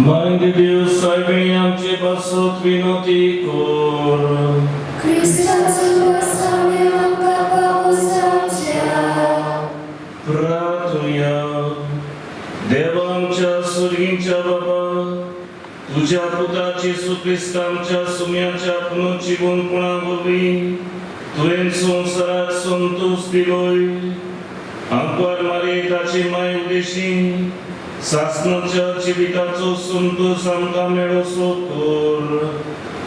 Măi Deus, ai venit amce pasot vinoti cor. Hristos błogosławię Boga Pratuja, Deva amcea surgincha baba, Tuja puta Jesu Christa amcea sumiancea punoci bun puna vorbi, Tu en sonsarat sontus biloi, Ancoar mare dace mai udeși, Sasnăcea civitațo suntus amca mero socor,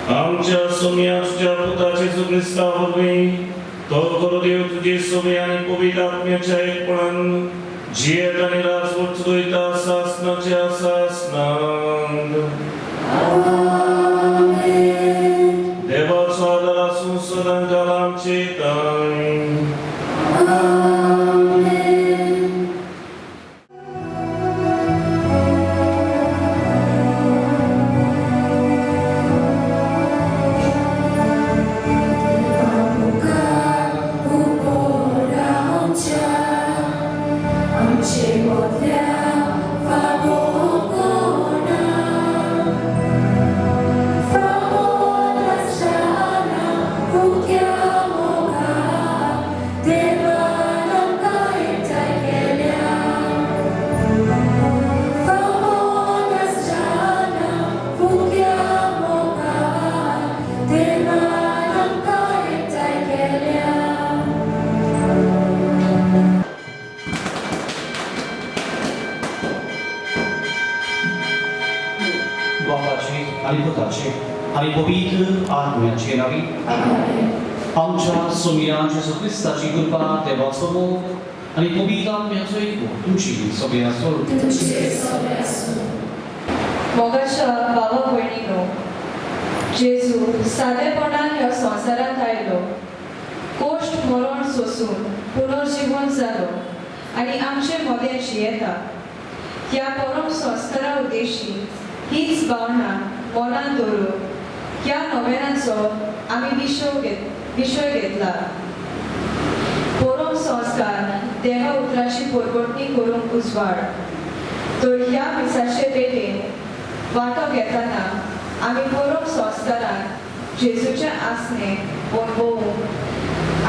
Amcea sumiancea puta Jesu Christa vorbi, Tokoro Deo tuje sobiani povidat mia ekpan jieta niras vurtsuita sasna cha sasnang Amen. Deva sadara sunsadan galam chetan Amen. Amcea sumia Jesu Christa ci curva te vostro ani pobita mia soico tuci sobie sol Mogasha Baba Buenino Jesu সাদেপনা সংসারা থাইলো কোষ্ট মরণ সোসুন পুনর্জীবন জালো आणि आमचे मदेशी येता त्या परम संस्कारा उद्देशी हीच भावना मनात दवरून ह्या नव्यानाचो आम्ही विषय घेतला परम संस्कार देह उतराची पोरगोटणी करून उजवाड तर ह्या मिसाचे पेटेन वांटो घेताना आम्ही परम संस्कारान जेजूचे आसने अणभवूंक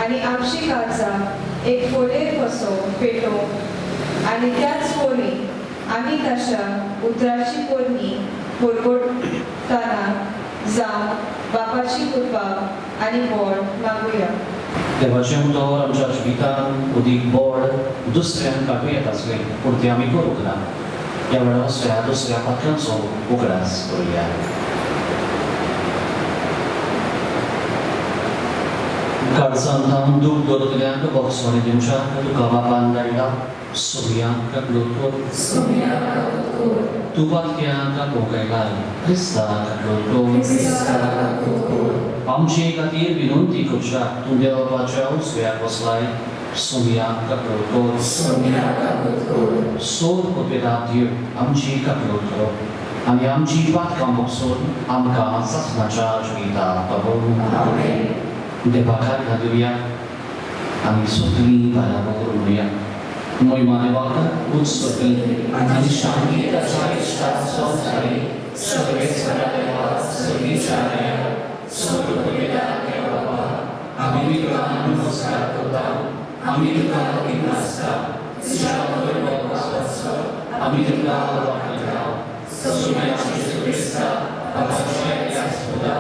आनी आमची काळजां एक फोलेर कसो पेटोवंक आनी त्याच पोरी आमी तशा उतराची पोरणी पोरगोटताना जावं बापाची कृपा आनी व्हड मागुया देवाचें उतर आमच्या जिवितान उदीक व्हड दुसऱ्यांक काडूं येता आसलें पूण तें आमी करूंक ना ह्या वेळार दुसऱ्या पात्रांचो उगडास करुया काळजांत दूख दवरतल्यांक बक्षोणे दिवच्याक तुका बापान धाडला सोबयांक लोटोर तूं पातक्यांक भोगयलाय क्रिस्ताक लोटोर आमचे खातीर विनंती करच्याक तूं देवाच्या उजव्याक बसलाय सोमयांक लोटोर सोर कोपेराक दिव आमची लोटोर आनी आमची पातकां बक्षोन आमकां सासणाच्या जिविताक पावोवंक देवाकार घालुया आमी सगळीं बाराबोर म्हणुया महिमा देवाक उत्सवी आनी शांतीच्या इश्टाक सोंसारी सगळे देवा सगळी शाराया सगळे देवा आमी तुका नमस्कार करता आमी तुका इनासता तुज्या बरोबर आमी तुका वळखता सगळ्यांची क्रिस्ता आमच्या यास्पोदा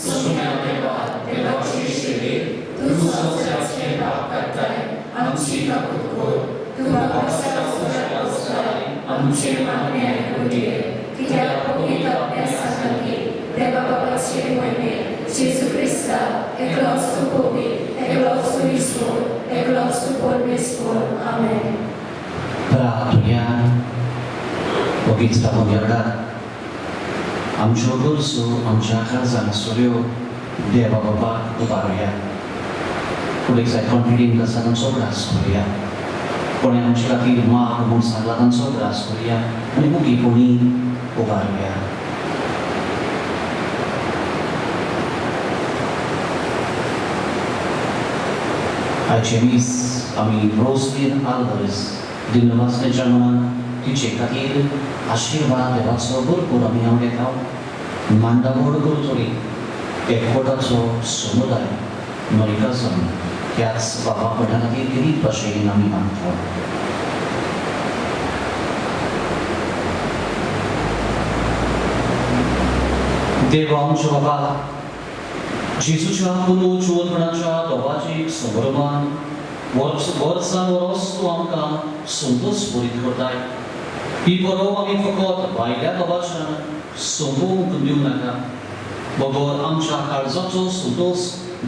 सगळ्या देवा देवाची शरीर तू सोसाचे भाग करताय आमची काकुको तू बापाच्या सोसाय आमचे मान्य करूये कित्याक पवित्र अभ्यासाखातीर देवा बापाचे महिमे जेजू क्रिस्ता एकलोच तू पवित्र एकलोच तू ईश्वर एकलोच तू परमेश्वर आमेन प्रार्थना पवित्र पवित्र आमच्यो गरजो आमच्या काळजांत सगळ्यो देवा बापाक उबारुया पुढे जाय कॉन्फिडंट आसा तांचो ग्रास करुया कोणे आमचे खातीर माग म्हूण सांगला तांचो ग्रास करुया आनी मुगीपणी उबारुया आयचे दीस आमी रोजलीन आल्वारेस दिनवासनेच्या मनान तिचे खातीर आशिर्वाद देवाचो भरपूर आमी हांव घेता मांडावळ गुरुतोरी एकवटाचो समुदाय नोरिकासन ह्याच बाबा कडेन खातीर गिरीत भाशेन आमी मागता देवा आमच्या बाबा जेजूच्या पुनरुज्जीवनपणाच्या दोगाचीक संभ्रमान वर्सान वरस तूं आमकां संतोश भरीत करताय ही बरोव आमी फकत भायल्या दोगाच्यान सोंपोवंक दिवंक नाका बगर आमच्या काळजाचो संतोश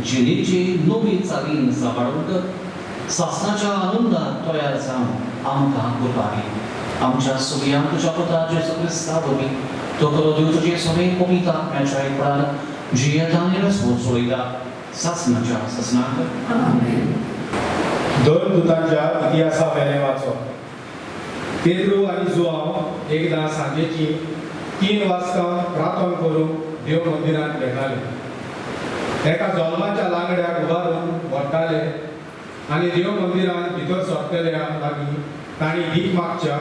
जिणेची नवी चालीन सांबाळूंक सासणाच्या आनंदात तयार जावन आमकां करपाक आमच्या सगळ्यांक तुज्या पुता जेजू क्रिस्ता वरवीं तो करो दिव तुजे सगळे पवित्र आत्म्याच्या एकपणान जियेता आनी रसवून सोडयता सासणाच्या सासणाक दोन दुतांच्या इतिहासा वेले वाचो पेद्रू आनी जुआंव एकदां सांजेची 3 वाजता प्रार्थना करून देव मंदिरांत भेटाले एका जल्माच्या लांगड्याक उबारून वट्टाले आनी देव मंदिरांत भितर सरतल्या लागीं तांणी भीक मागच्या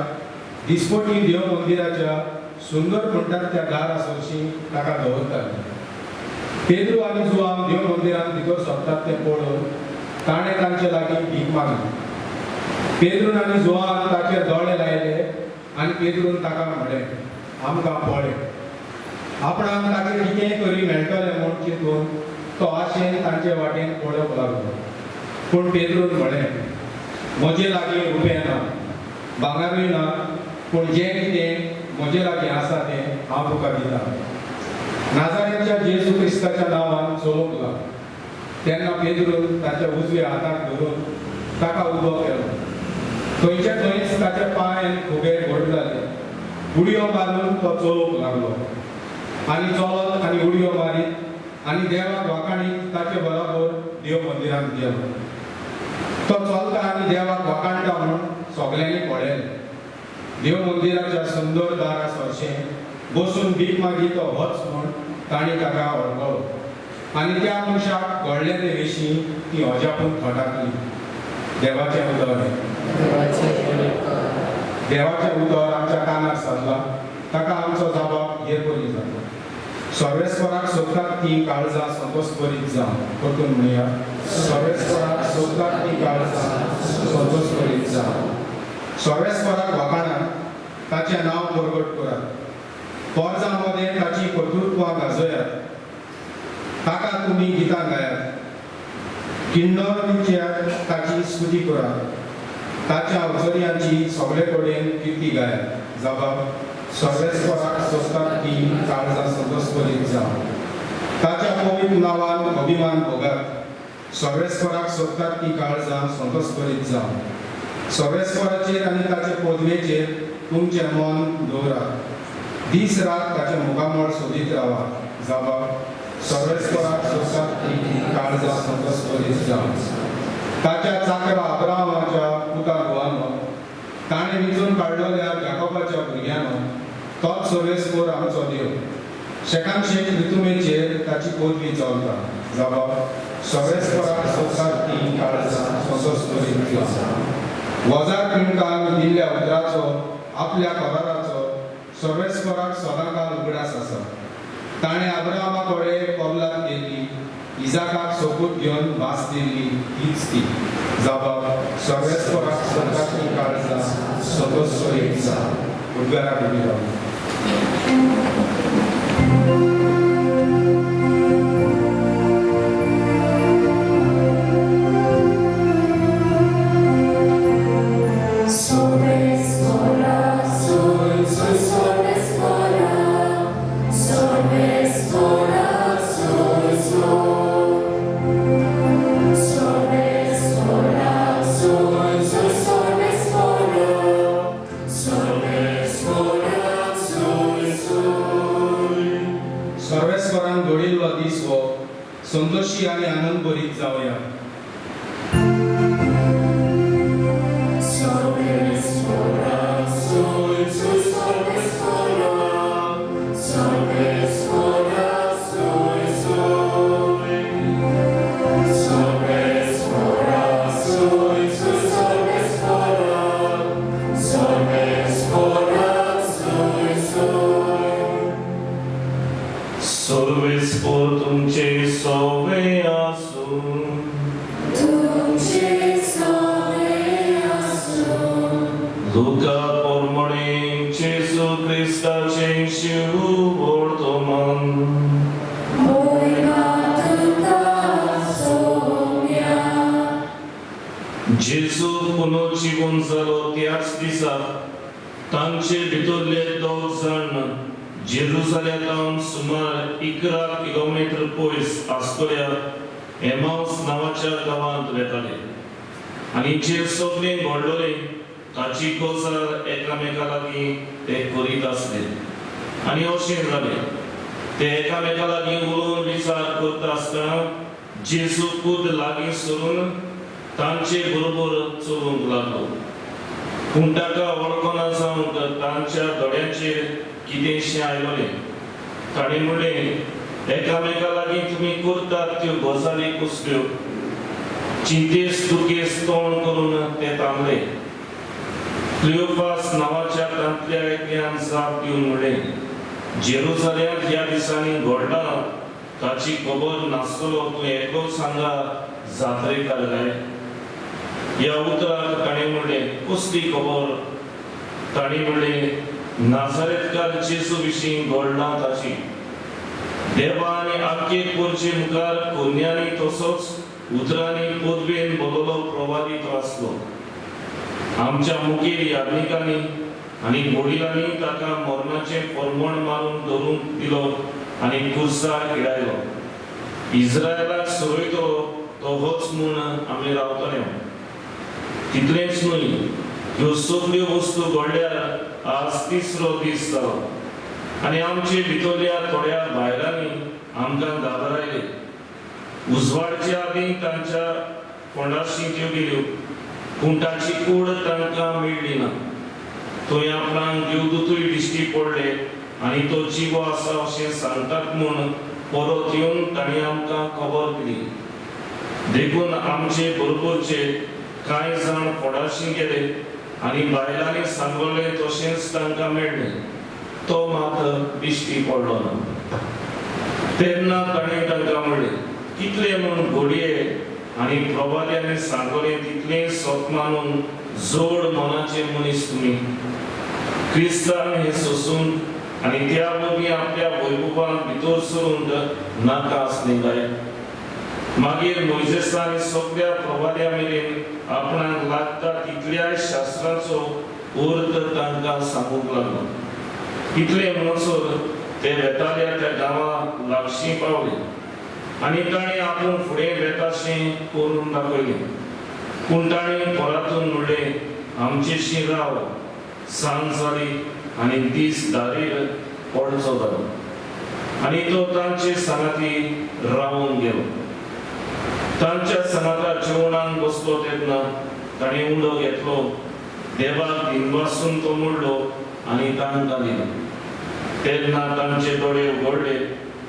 दिसपटी देव मंदिराच्या सुंदर म्हणटात त्या दारा सरशी ताका दवरताले पेद्रू आनी जुआंव देव मंदिरांत भितर सरतात तें पळोवन ताणें तांचे लागीं भीक मागली पेद्रून आनी जुआंवान ताचेर दोळे लायले आनी पेद्रून ताका म्हळें आमकां पळय आपणाक ताचेर कितेंय तरी मेळटलें म्हूण चिंतून तो आशेन तांचे वाटेन पळोवंक लागलो पूण पेद्रून म्हळें म्हजे लागीं रुपये ना भांगारूय ना पूण जें कितें म्हजे लागीं आसा तें हांव तुका दितां नाजारेच्या जेजू क्रिस्ताच्या नांवान चलोवंक लाग तेन्ना पेद्रून ताच्या उजव्या हाताक धरून ताका उबो केलो थंयचे थंयच ताचे पांय आनी खुबे घट जाले उडयो मारून तो चलोवंक लागलो आनी चलत आनी उडयो मारीत आनी देवाक वाखाणीत ताचे बरोबर देव मंदिरांत गेलो तो चलता आनी देवाक वाखाणटा म्हूण सगल्यांनी पळयलें देव मंदिराच्या सुंदर दारा सरशें बसून भीक मागी तो वच म्हूण तांणी ताका वळखलो आनी त्या मनशाक घडलें ते विशीं ती अजापून थटाकली देवाचें उतर आमच्या कानार सरला ताका आमचो जबाब हे परी जाता सर्वेस्पराक सोदतात ती काळजां संतोश भरीत जावं परतून म्हणया सर्वेस्पराक सोदतात ती काळजां संतोश भरीत जावं सर्वेस्पराक वाखाणात ताचें नांव प्रगट करात पोरजां मदें ताची कर्तृत्वां गाजयात ताका तुमी गितां गायात किन्नर ताची स्तुती करात ताच्या अवसर्यांची सगळे कडेन किर्ती गायात जबाब सर्वेस्पराक सोदतात ती काळजां संतोश भरीत जावं ताच्या पवित्र नांवान अभिमान भोगात सर्वेस्पराक सोदतात ती काळजां संतोश भरीत जावं सर्वेस्पराचेर आनी ताचे पदवेचेर तुमचें मन दवरात दीस रात ताचे मुखामळ सोदीत रावात जबाब सर्वेस्पराक सोदतात ती काळजां संतोश भरीत जावं ताच्या चाकरा अब्राहमाच्या पुता गोवानो ताणें विचून काडलेल्या जाकोबाच्या भुरग्यानो तोच सर्वेस्पर आमचो देव शेकान शेक ऋतुमेचेर ताची पदवी चलता जबाब सर्वेस्पराक सोदतात ती काळजां संतोश भरीत जावं वजार पिणकान दिल्ल्या उतराचो आपल्या कराराचो सर्वेस्पराक सदांकाल उगडास आसा ताणें अब्राहमा कडेन कबलात केल्ली इजाकाक सोपूत घेवन भास दिल्ली हीच ती जबाब सर्वेस्पराक सोदतात ती काळजां संतोश भरीत जावं उद्गाराक उबी रावली सर्वेस्परान घडिल्लो दीस हो संतोशी आनी आनंद भरीत जावया Salve, पोरमोणे जेसू क्रिस्ताचे शिववर्तमान जेसू पुनर्जीवन जालो त्याच दिसा तांचे भितरले 2 जाण जेरुसलेमांतल्यान सुमार 11 किलोमीटर पयस आसतल्या एमाउस नावाच्या गांवांत वेताले आनी जे सगळे घडलोले ताची गजाल एकामेका लागीं ते करीत आसले आनी अशें जालें ते एकामेका लागीं उलोवन विचार करता आसतना जेसू खुद लागीं सरून तांचे बरोबर चलूंक लागलो पूण ताका वळखना जावंक तांच्या दोळ्यांचेर कितेंशें आयलोलें ताणें म्हणलें एकामेका लागीं तुमी करतात त्यो गजाली कसल्यो चिंतेस दुखेस तोंड करून ते थांबले क्लिओपास नावाच्या तांतल्या एकल्यान जाप दिवन म्हणलें जेरुसलेमांत ह्या दिसांनी घडलां ताची खबर नासतलो तूं एकलो सांगा जात्रेकार काय ह्या उतराक ताणें म्हणलें कसली खबर ताणें म्हणलें नाझारेतकार जेसू विशीं घडलां ताची देवान आख्खे पोरचे मुखार कोन्यांनी तसोच उतरांनी पदवेन बोललो प्रवादीत आसलो आमच्या मुखेल याज्ञिकांनी आनी वडिलांनी ताका मरणाचें फर्मण मारून धरून दिलो आनी कुर्सार हिडायलो इस्रायलाक सोडयतलो तो होच म्हूण आमी रावतले तितलेंच न्हय ह्यो सगळ्यो वस्तू घडल्यार आज 3रो दीस जालो आनी आमचे भितरल्या थोड्या भायलांनी आमकां घाबरायले उजवाडच्या आदीं तांच्या फोंडाशी त्यो गेल्यो पूण ताची कूड तांकां मेळ्ळी ना थंय आपणाक देवदूतूय दिश्टी पडले आनी तो जिवो आसा अशें सांगतात म्हूण परत येवन तांणी आमकां खबर दिली देखून आमचे बरोबरचे कांय जाण फोंडाशी गेले आनी बायलांनी सांगलोलें तशेंच तांकां मेळ्ळें तो मात दिश्टी पडलो ना तेन्ना ताणें तांकां म्हणलें कितले म्हूण घडये आनी प्रवाद्यांनी सांगलें तितलें सत मानून जोड मनाचे मनीस तुमी क्रिस्तान हें सोसून आनी त्या वरवीं आपल्या वैभवान भितर सरूंक नाका आसलें काय मागीर मोइजेसान सगळ्या प्रवाद्यां मेरेन आपणाक लागता तितल्याय शास्त्राचो अर्थ तांकां सांगूंक लागलो इतले म्हणसर ते वेताल्या त्या गांवा लागशीं पावले आनी ताणें आपूण फुडें वेताशें करून दाखयलें पूण ताणें परतून म्हणलें आमचेशी राव सांज जाली आनी दीस दारीर पडचो जालो आनी तो तांचे सांगाती रावून गेलो तांच्या सांगाता जेवणाक बसलो तेन्ना ताणें उंडो घेतलो देवाक दिनवासून तो म्हणलो आनी तांकां दिलो तेन्ना तांचे दोळे उगडले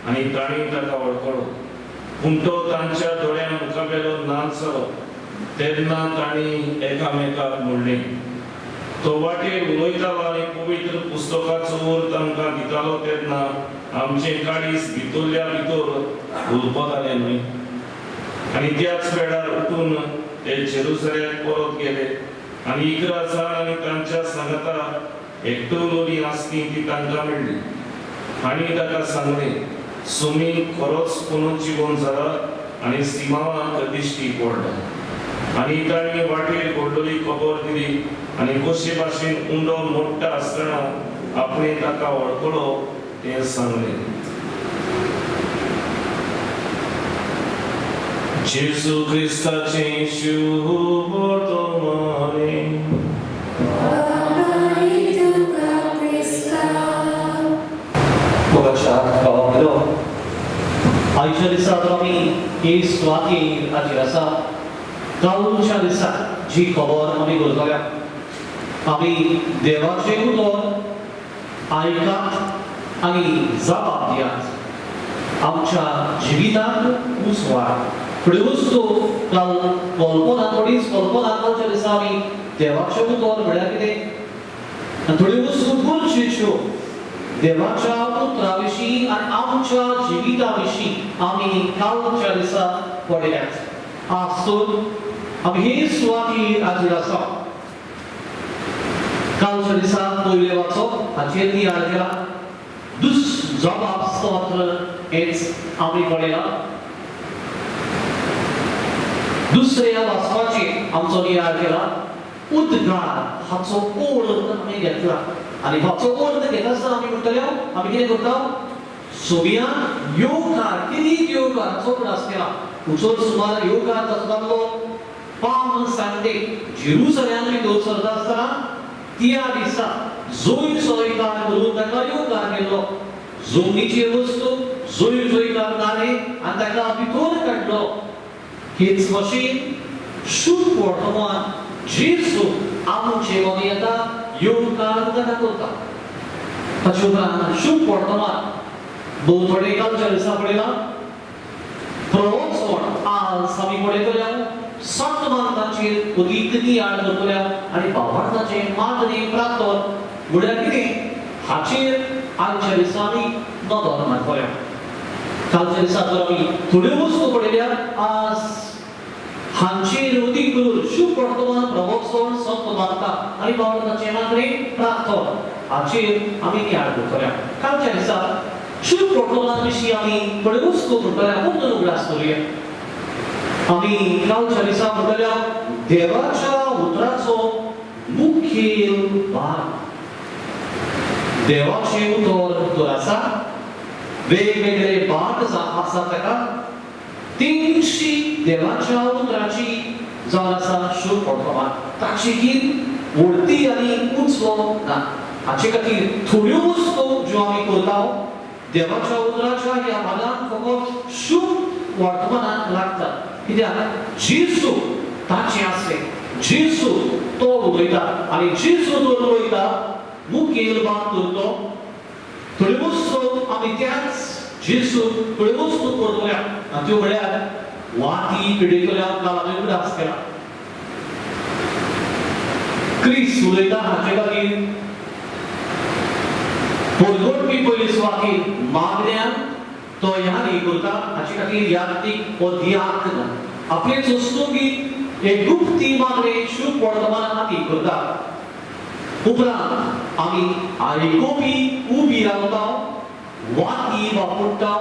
आनी तांणी ताका वळखलो पूण तो तांच्या दोळ्यां मुखावेलो नाच जालो तेन्ना तांणी एकामेकाक म्हणलें तो वाटेर उलयतालो आनी पवित्र पुस्तकाचो ओर तांकां दितालो तेन्ना आमचें काळीज भितरल्या भितर उलपतालें न्हय आनी त्याच वेळार उठून ते जेरुसलेमांत परत गेले आनी 11 जाण आनी तांच्या सांगाता एकटवलोली आसली ती तांकां मेळ्ळी आनी ताका सांगलें सुमी खरोच पुनर्जीवन जाला आनी सिमावांक दिश्टी पडला आनी तांणी वाटेर घडलोली खबर दिली आनी कशे भाशेन उंडो मोडटा आसतना आपणें ताका वळखलो तें सांगलें जेसू क्रिस्ताचें शिववर्तमाने आयच्या दिसा तर आमी ही स्वाती हाचेर आसा कालच्या दिसा जी खबर आमी करतल्या आमी देवाचें उतर आयकात आनी जबाब दियात आमच्या जिवितांत उसवाड फुडें वस्तू काल कल्पना थोडीच कल्पना कालच्या दिसा आमी देवाचें उतर म्हळ्यार कितें थोडी वस्तू गरजेच्यो देवाच्या उतरा विशीं आनी आमच्या जिविता विशीं आमी कालच्या दिसा पळयल्यात आसून आमी ही सुवाती हाचेर आसा कालच्या दिसा पयले वाचो हाचेर ती याद केला जबाब स्तोत्र हेच आमी पळयला दुसऱ्या वाचपाची आमचो नियाळ केला उद्गार हाचो अर्थ आमी घेतला आनी हाचो अर्थ घेता आसतना आमी म्हणटले आमी कितें करता सोबियान योगार कितें योगाराचो क्लास केला उचल सुमार योगार जातालो पाम संडे जेरुसलेम भितर सरता आसतना त्या दिसा जोय सोयकार करून ताका योगार केलो जमनीची वस्तू जोय जोयकार घाले आनी ताका भितर काडलो हेच भशेन शुभ वर्तमान जेजू आमचे मदीं येता योगार ताका करता ताचे उपरांत शुभ वर्तमान दोन थोडे कालच्या दिसा पळयला प्रभू सोड आज आमी पळयतले संत मानताचेर उदीक नियाळ करतले आनी भावार्थाचे मागणी प्रार्थना म्हळ्यार कितें हाचेर आयच्या दिसा आमी नदर मारतले कालच्या दिसा जर आमी थोड्यो वस्तू पळयल्या आज हांचेर उदीक करून शुभ वर्तमान प्रभू सोड संत मानता आनी भावार्थाचे मागणी प्रार्थना हाचेर आमी नियाळ करतले कालच्या दिसा शुभ वर्तमान विशीं आमी थोड्यो वस्तू म्हणटले पूर्ण उगडास करूया आमी कालच्या दिसा म्हणटल्या देवाच्या उतराचो मुखेल भाग देवाचे उतर भितर आसा वेगवेगळे भाग आसा ताका तिनशी देवाच्या उतराची जावन आसा शुभ वर्तमान ताची ही व्हडती आनी उंचो ना हाचे खातीर थोड्यो वस्तू ज्यो आमी करता देवाच्या उतराच्या ह्या भागांत फकत शुभ वर्तमानाक लागतात कित्याक जेजू ताचे आसले जेजू तो उलयता आनी जेजू तो उलयता मुखेल भाग करतो थोड्यो वस्तू आमी त्याच जेजू थोड्यो वस्तू करतल्या आनी त्यो म्हळ्यार वाती पिडयतल्या काल आमी उगडास केला क्रिस्त उलयता हाचे खातीर परगटपी पयली सुवातेर मागण्यांक तो ह्या करता हाचे खातीर यात्रीक हो दियाक ना आपले वस्तूंकी एक गुप्ती मागणे शुभ वर्तमान खातीर करता उपरांत आमी आयकोपी उबी रावता वाती वापरता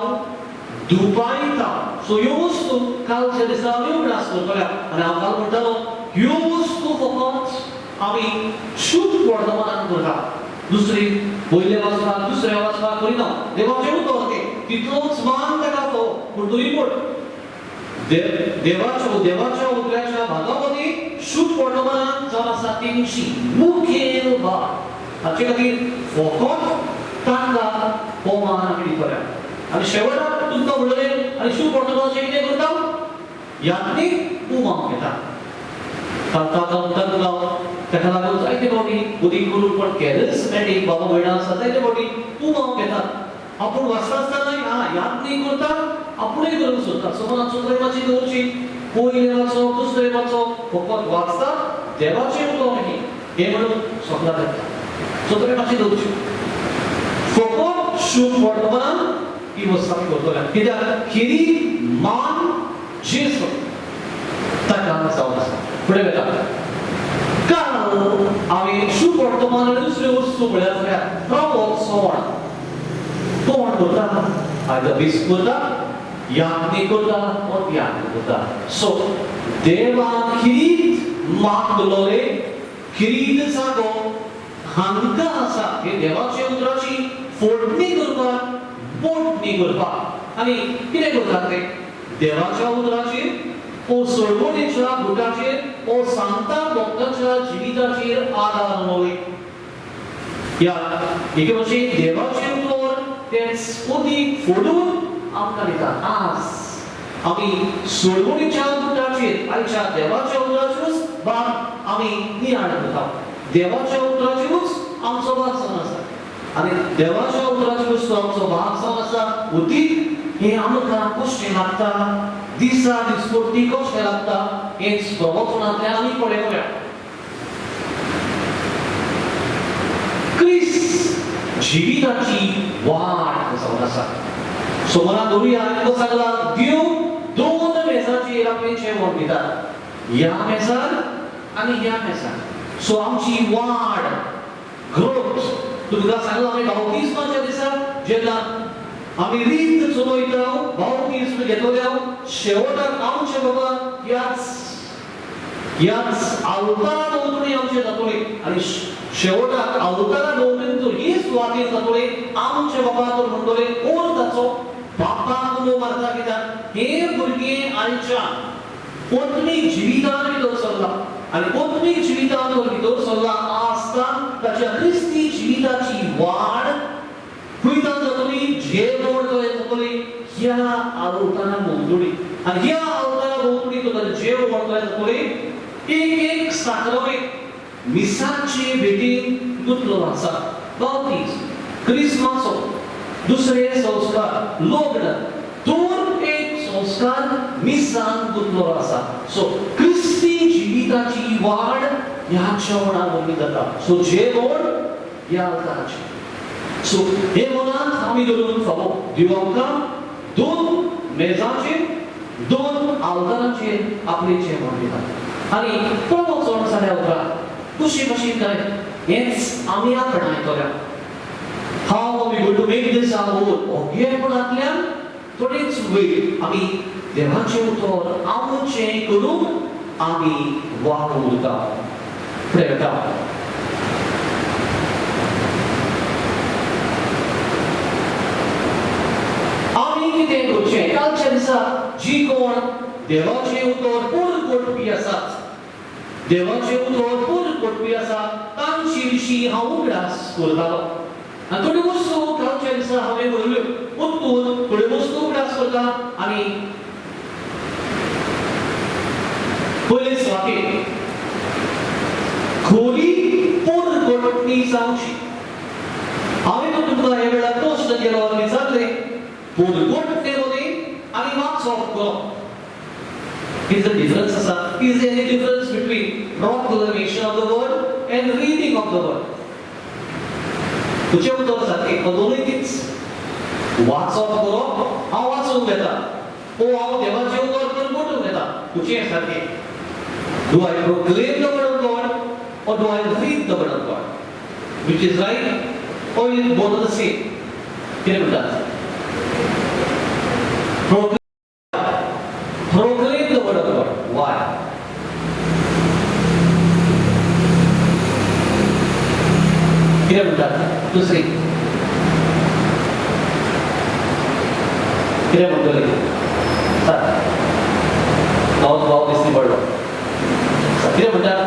दुपायता सो ह्यो वस्तू कालच्या दिसा आमी उगडास करतल्या आनी हांव काल म्हणटालो ह्यो वस्तू फकत आमी शुभ वर्तमानाक करता दुसरी पयले वाचपाक दुसऱ्या वाचपाक करिना देवाचे उतर ते तितलोच मान ताका तो पूण तरी पूण देवाच्या उतराच्या भागामध्ये शुभ वर्तमानाक जावन आसा तिनशी मुखेल भाग हाचे खातीर फकत ताका हो मान आमी दितले आनी शेवटाक तुमकां म्हणलें आनी शुभ वर्तमानाचें कितें करता यात्रेक उमाम घेता ताका म्हणटा तुका ताका लागून जायते फावटी उदीक करून पण कॅरिस्मॅटीक बाबा भयणां आसा जायते फावटी उमाम घेतात आपूण वाचता आसतना याद नाही करता आपुणूय करूंक सोदता सो मनांत सुत्रमाची दवरची पयले वाचो दुसरे वाचो फकत वाचता देवाचें उतर हे म्हणून सगळा जाता सुत्रमाची दवरची फकत शुभ वर्तमान ही वस्त आमी करतले कित्याक खिरी मान जेजू ताका जावन आसा फुडें वता काल आमी शुभ वर्तमान आनी दुसऱ्यो वस्तू पळयल्या प्रभू सोड कोण करता आयदर बीस करता याज्ञ करता और याज्ञ करता सो देवान खिरीत मागलोले खिरीत जागो हांका आसा हे देवाचे उतराची फोडणी करपाक पोटणी करपाक आनी कितें करतात ते देवाच्या उतराचेर ओ सोडवणेच्या गुटाचेर ओ सांता भक्ताच्या जिविताचेर आदार नोळे या एके भाशेन देवाचे उतर तेच उदीक फोडून आमकां दिता आज आमी सोडवणेच्या गुटाचेर आयच्या देवाच्या उतराचेरूच भाग आमी नियाळ करता देवाच्या उतराचेरूच आमचो भाग जावन आसा आनी देवाच्या उतराचेरूच आमचो भाग जावन आसा उदीक हे आमकां कशें लागता दिसा दिसपट्टी कशें लागता हेच प्रवचनांतल्यान आमी पळयतले क्रिस्त जिविताची वाट जावन आसा सो मनांत दवरुया आनी तो सांगला देव दोन मेजाचेर आपलें जेवण दिता ह्या मेजार आनी ह्या मेजार सो आमची वाड ग्रोथ तुमकां सांगलो आमी बावतिस्माच्या दिसा जेन्ना आमी रीत चलयता बावतिस्म घेतलो शेवटाक आमचे बाबा ह्याच अवतारा भोंवतणी आमचे जातोळे आनी शेवटाक अवतारा भोंवतणी तो ही सुवातेर जातोळे आमचे बाबा तर म्हणटोले कोण ताचो बापाक उलो मारता कित्याक हे भुरगें आयच्या पत्नीक जिवितान भितर सरला आनी पत्नीक जिवितान भितर सरला आसता ताच्या क्रिस्ती जिविताची वाड खंयतान जातली जेवण कशें जातली ह्या अवतारा भोंवतणी आनी ह्या अवतारा भोंवतणी तो ताचें जेवण कशें जातली एक साखरमेक मिसाचे भेटीन गुंतलो आसा बावतिस्म क्रिस्मस दुसरे संस्कार लग्न दोन एक संस्कार मिसान गुंतलो आसा सो क्रिस्ती जिविताची वाड ह्या जेवणान वरवीं जाता सो जेवण ह्या अवताराचें सो हे मनांत आमी धरून फावो देव आमकां दोन मेजाचेर दोन अवताराचेर आपलें जेवण दिता आनी प्रभू चोण जाल्या उपरांत कशी कशी काय हेच आमी आपणायतल्या How are we going to make this our own? ओगेपणांतल्यान थोडीच वेळ आमी देवाचे उतर आमचे करून आमी वागूं उरता फुडें वता आमी कितें करचें कालच्या दिसा जी कोण देवाचे उतर पूर्ण करपी आसात देवाचे उतर पूर्ण करपी आसा तांचे विशीं हांव उगडास करतालो आनी थोड्यो वस्तू कालच्या दिसा हांवें बरयल्यो उत्तून थोड्यो वस्तू उगडास करता आनी पयले सुवातेर खोली पूर्ण करपी जावची हांवें तुमकां हे वेळार प्रश्न केलो आनी विचारलें पूर्ण करपी आनी वाचप करप Is there a difference, sir? Is there any difference between proclamation of the word and reading of the word? तुझे उत्तर सारखे दोन्ही तीच वाचप करप हांव वाचूंक घेता हांव देवाचें उतर करून बोटूंक घेता तुझे सारखे Do I proclaim the word of God or do I read the word of God? Which is right or is both the same? कितें म्हणटात? Proclaim the word of God. Why? कितें म्हणटात? दुसरी कितें म्हणटली? भाव दिसती पडलो कितें म्हणटात?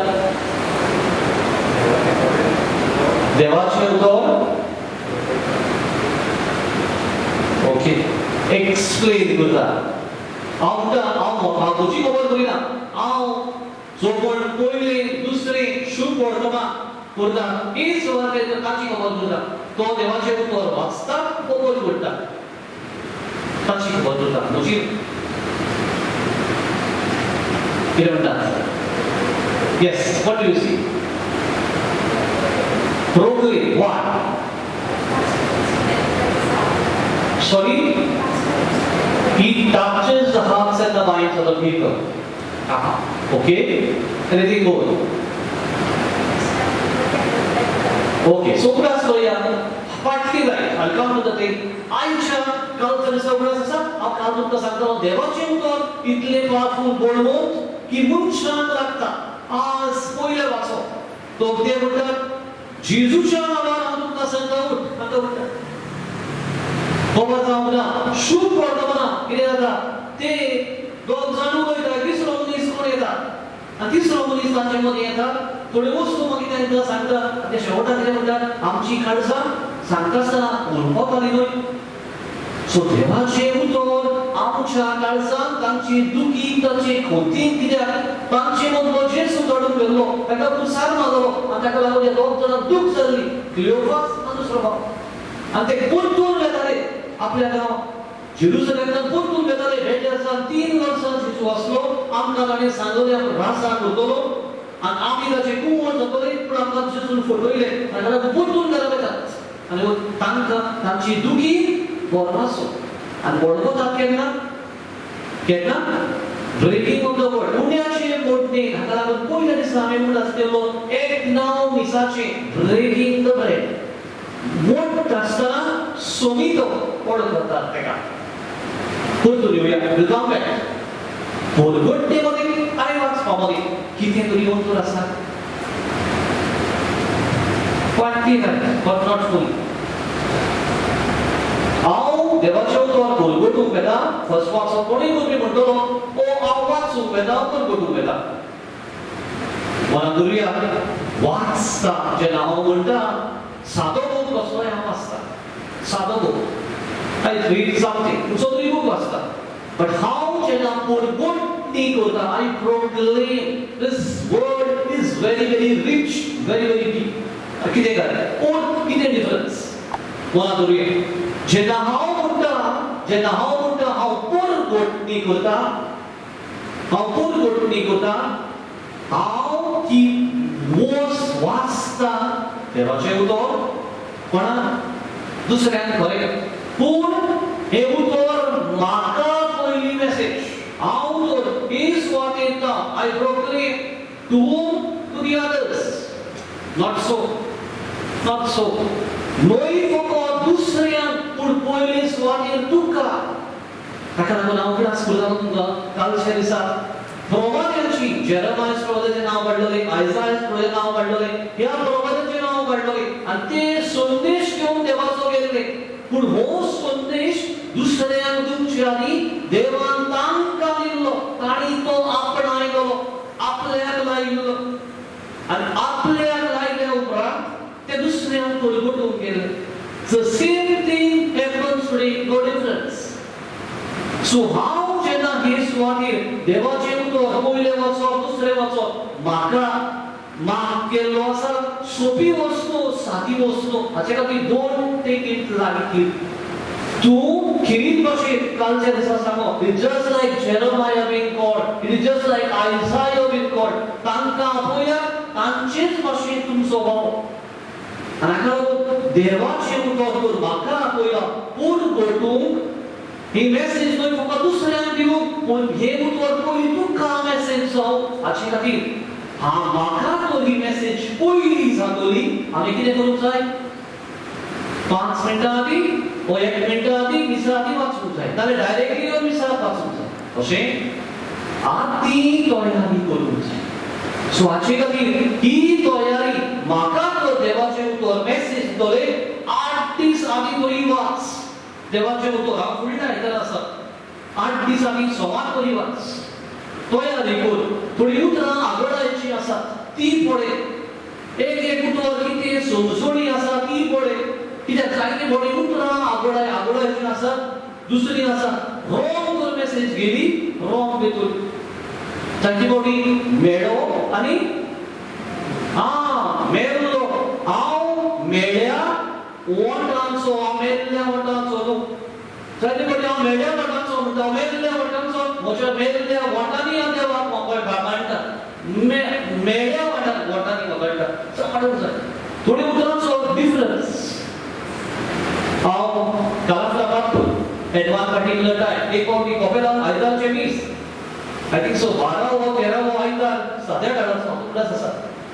देवाचे उतर ओके एक्सप्लेन करता हांव तुजी खबर करिना हांव जो कोण पयले दुसरे शुभ वर्तमान करता ही सुवातेर ताची खबर करता तो देवाचे उतर वाचता खबर करता ताची खबर करता म्हजी कितें म्हणटा yes what do you see proclaim what sorry he touches the hearts and the minds of the people. Okay? Anything more? Okay, so class करूया partly right. I'll come to the thing. आयच्या कालच्या दिसा आसा हांव तुमकां सांगता देवाचें उतर इतलें पावरफुल बोडमोत की मनशांक लागता आज पयले वाचो तो कितें म्हणटा जेजूच्या नांवान हांव तुमकां सांगता उठ आतां उठ बाबा जावना शुभ वर्तमान कितें जाता ते दोन जाणू वयता तिसरो मनीस कोण येता आनी तिसरो मनीस तांचे मदीं येता थोड्यो वस्तू मागीर तांकां सांगता ते शेवटाक कितें म्हणटात आमची काळजां सांगतासतना उलपत आली न्हय सो देवाचें उतर आमच्या काळजांत तांची दुखी तांचे खोतीक कित्याक तांचे मदलो जेजू धाडून गेल्लो ताका पुरसार मागलो आनी ताका लागून ह्या दोग जाणांक दूख जाल्ली क्लिओफास आनी दुसरो भाव आनी ते परतून येताले आपल्या गांव जेरुसलेमांतल्यान परतून येताले हे दिसान 3 वर्सां जेजू आसलो आमकां ताणें सांगलें आमी रासा करतलो आनी आमी ताचे कुंवर जातले पूण आमकां जेजून फटयले आनी ताका परतून घरा वतात आनी तांकां तांची दुखी बरो आसो आनी वळखतात केन्ना केन्ना ब्रेकिंग ऑफ द वर्ड उन्याचे मोडणे हाका लागून पयल्या दिसा आमी म्हणत आसलेलो एक नांव मिसाचे ब्रेकिंग द ब्रेड मोड आसतना सोमितो पड करतात तेका परतून येवया वेलकम बॅक पोरगोट्टे मध्ये आय वाचपा मध्ये कितें तरी अंतर आसा पार्टी बट नॉट फुली हांव देवाचे उतर पोरगोटूंक वेता फर्स्ट वाचो कोणूय भुरगें म्हणटलो ओ हांव वाचूंक वेता पोरगोटूंक वेता मनां धरुया वाचता जेन्ना हांव म्हणटा सादो बूक कसलोय हांव वाचता सादो बूक आय रीड समथींग खंयचो तरी बूक वाचता बट हांव जेन्ना पोरगोट्टी करता I proclaim this word is very very rich very very deep कितें काय पूण कितें डिफरन्स मनां धरुया जेन्ना हांव म्हणटा हांव पोरगोटणी करता हांव ती वोस वाचता देवाचें उतर कोणा दुसऱ्यान खरें पूण हे उतर म्हाका पयली मेसेज हांव तर ही स्वातेता I proclaim to to the others not so नोई फकत दुसऱ्यांक पूण पयली स्वातेर तुका ताका लागून हांव क्लास करता तुमकां कालच्या दिसा प्रवाद्यांची जेरमायस प्रवाद्याचें नांव काडलेलें आयजायास प्रवाद्याचें नांव काडलेलें ह्या प्रवाद्यांचें नांव काडलेलें आनी ते संदेश घेवन देवाचो गेल्ले पूण हो संदेश दुसऱ्यांक दिवचे आदी देवान तांकां दिल्लो ताणी तो आपणायलो आपल्याक लायिल्लो आनी आपल्याक लायल्या उपरांत ते दुसऱ्यांक पोरगोटूंक गेले The same thing happens today, no difference. So how जेन्ना हे स्वातेर देवाचें उतर पयले वाचप दुसरें वाचप म्हाका केल्लो आसा सोपी वस्तू सादी वस्तू हाचे खातीर डोंट टेक इट लायटली तूं खिरीत भाशेन कालच्या दिसा सांगप it just like Jeremiah been called it is just like Isaiah been called तांकां आपयल्यार तांचेच भाशेन तुमचो भाव आनी हाका लागून देवाचें उतर तर म्हाका आपयला पोरगोटूंक ही मेसेज न्हय फकत दुसऱ्यांक दिवंक पूण हे उतर पयलीं तुका मेसेज जावं हाचे खातीर म्हाका तर ही मेसेज पयली जातली आमी कितें करूंक जाय 5 मिनटां आदी वा 1 मिनटां आदी मिसा आदी वाचूंक जाय नाल्यार डायरेक्टली मिसाक वाचूंक जाय अशें आदी तयारी करूंक जाय सो हाचे खातीर ही तयारी म्हाका तर देवाचें उतर मेसेज दितले 8 दीस आदी तरी वाच देवाचें उतर हांव फुडल्या आयतारा आसा 8 दीस आदी सवार तरी वाच तयारी कर थोडी उतरां आगळायची आसात ती पळय एक उतर कितें समजणी आसा ती पळय कित्याक जायते बरी उतरां आगळायची आसात दुसरी आसा रॉंग तर मेसेज गेली रॉंग भितर ताची बॉडी मेळो आनी मेळ्ळो हांव मेळ्या वटांचो हांव मेल्ल्या वटांचो न्हू जायते बॉडी हांव मेळ्या वटांचो म्हणटा मेल्ल्या वटांचो म्हज्या मेल्ल्या वटांनी हांव देवाक मागता मेळ्या वटांनी मागता चडूंक जाय थोडी उतरांचो डिफरन्स हांव कालांतरा वाचतो एट वन पर्टिक्युलर टायम एक फावटी कॉपेलान आयतारचे मीस I think so 12 वा 13 वा आयतार सद्या काळाचो उगडास आसा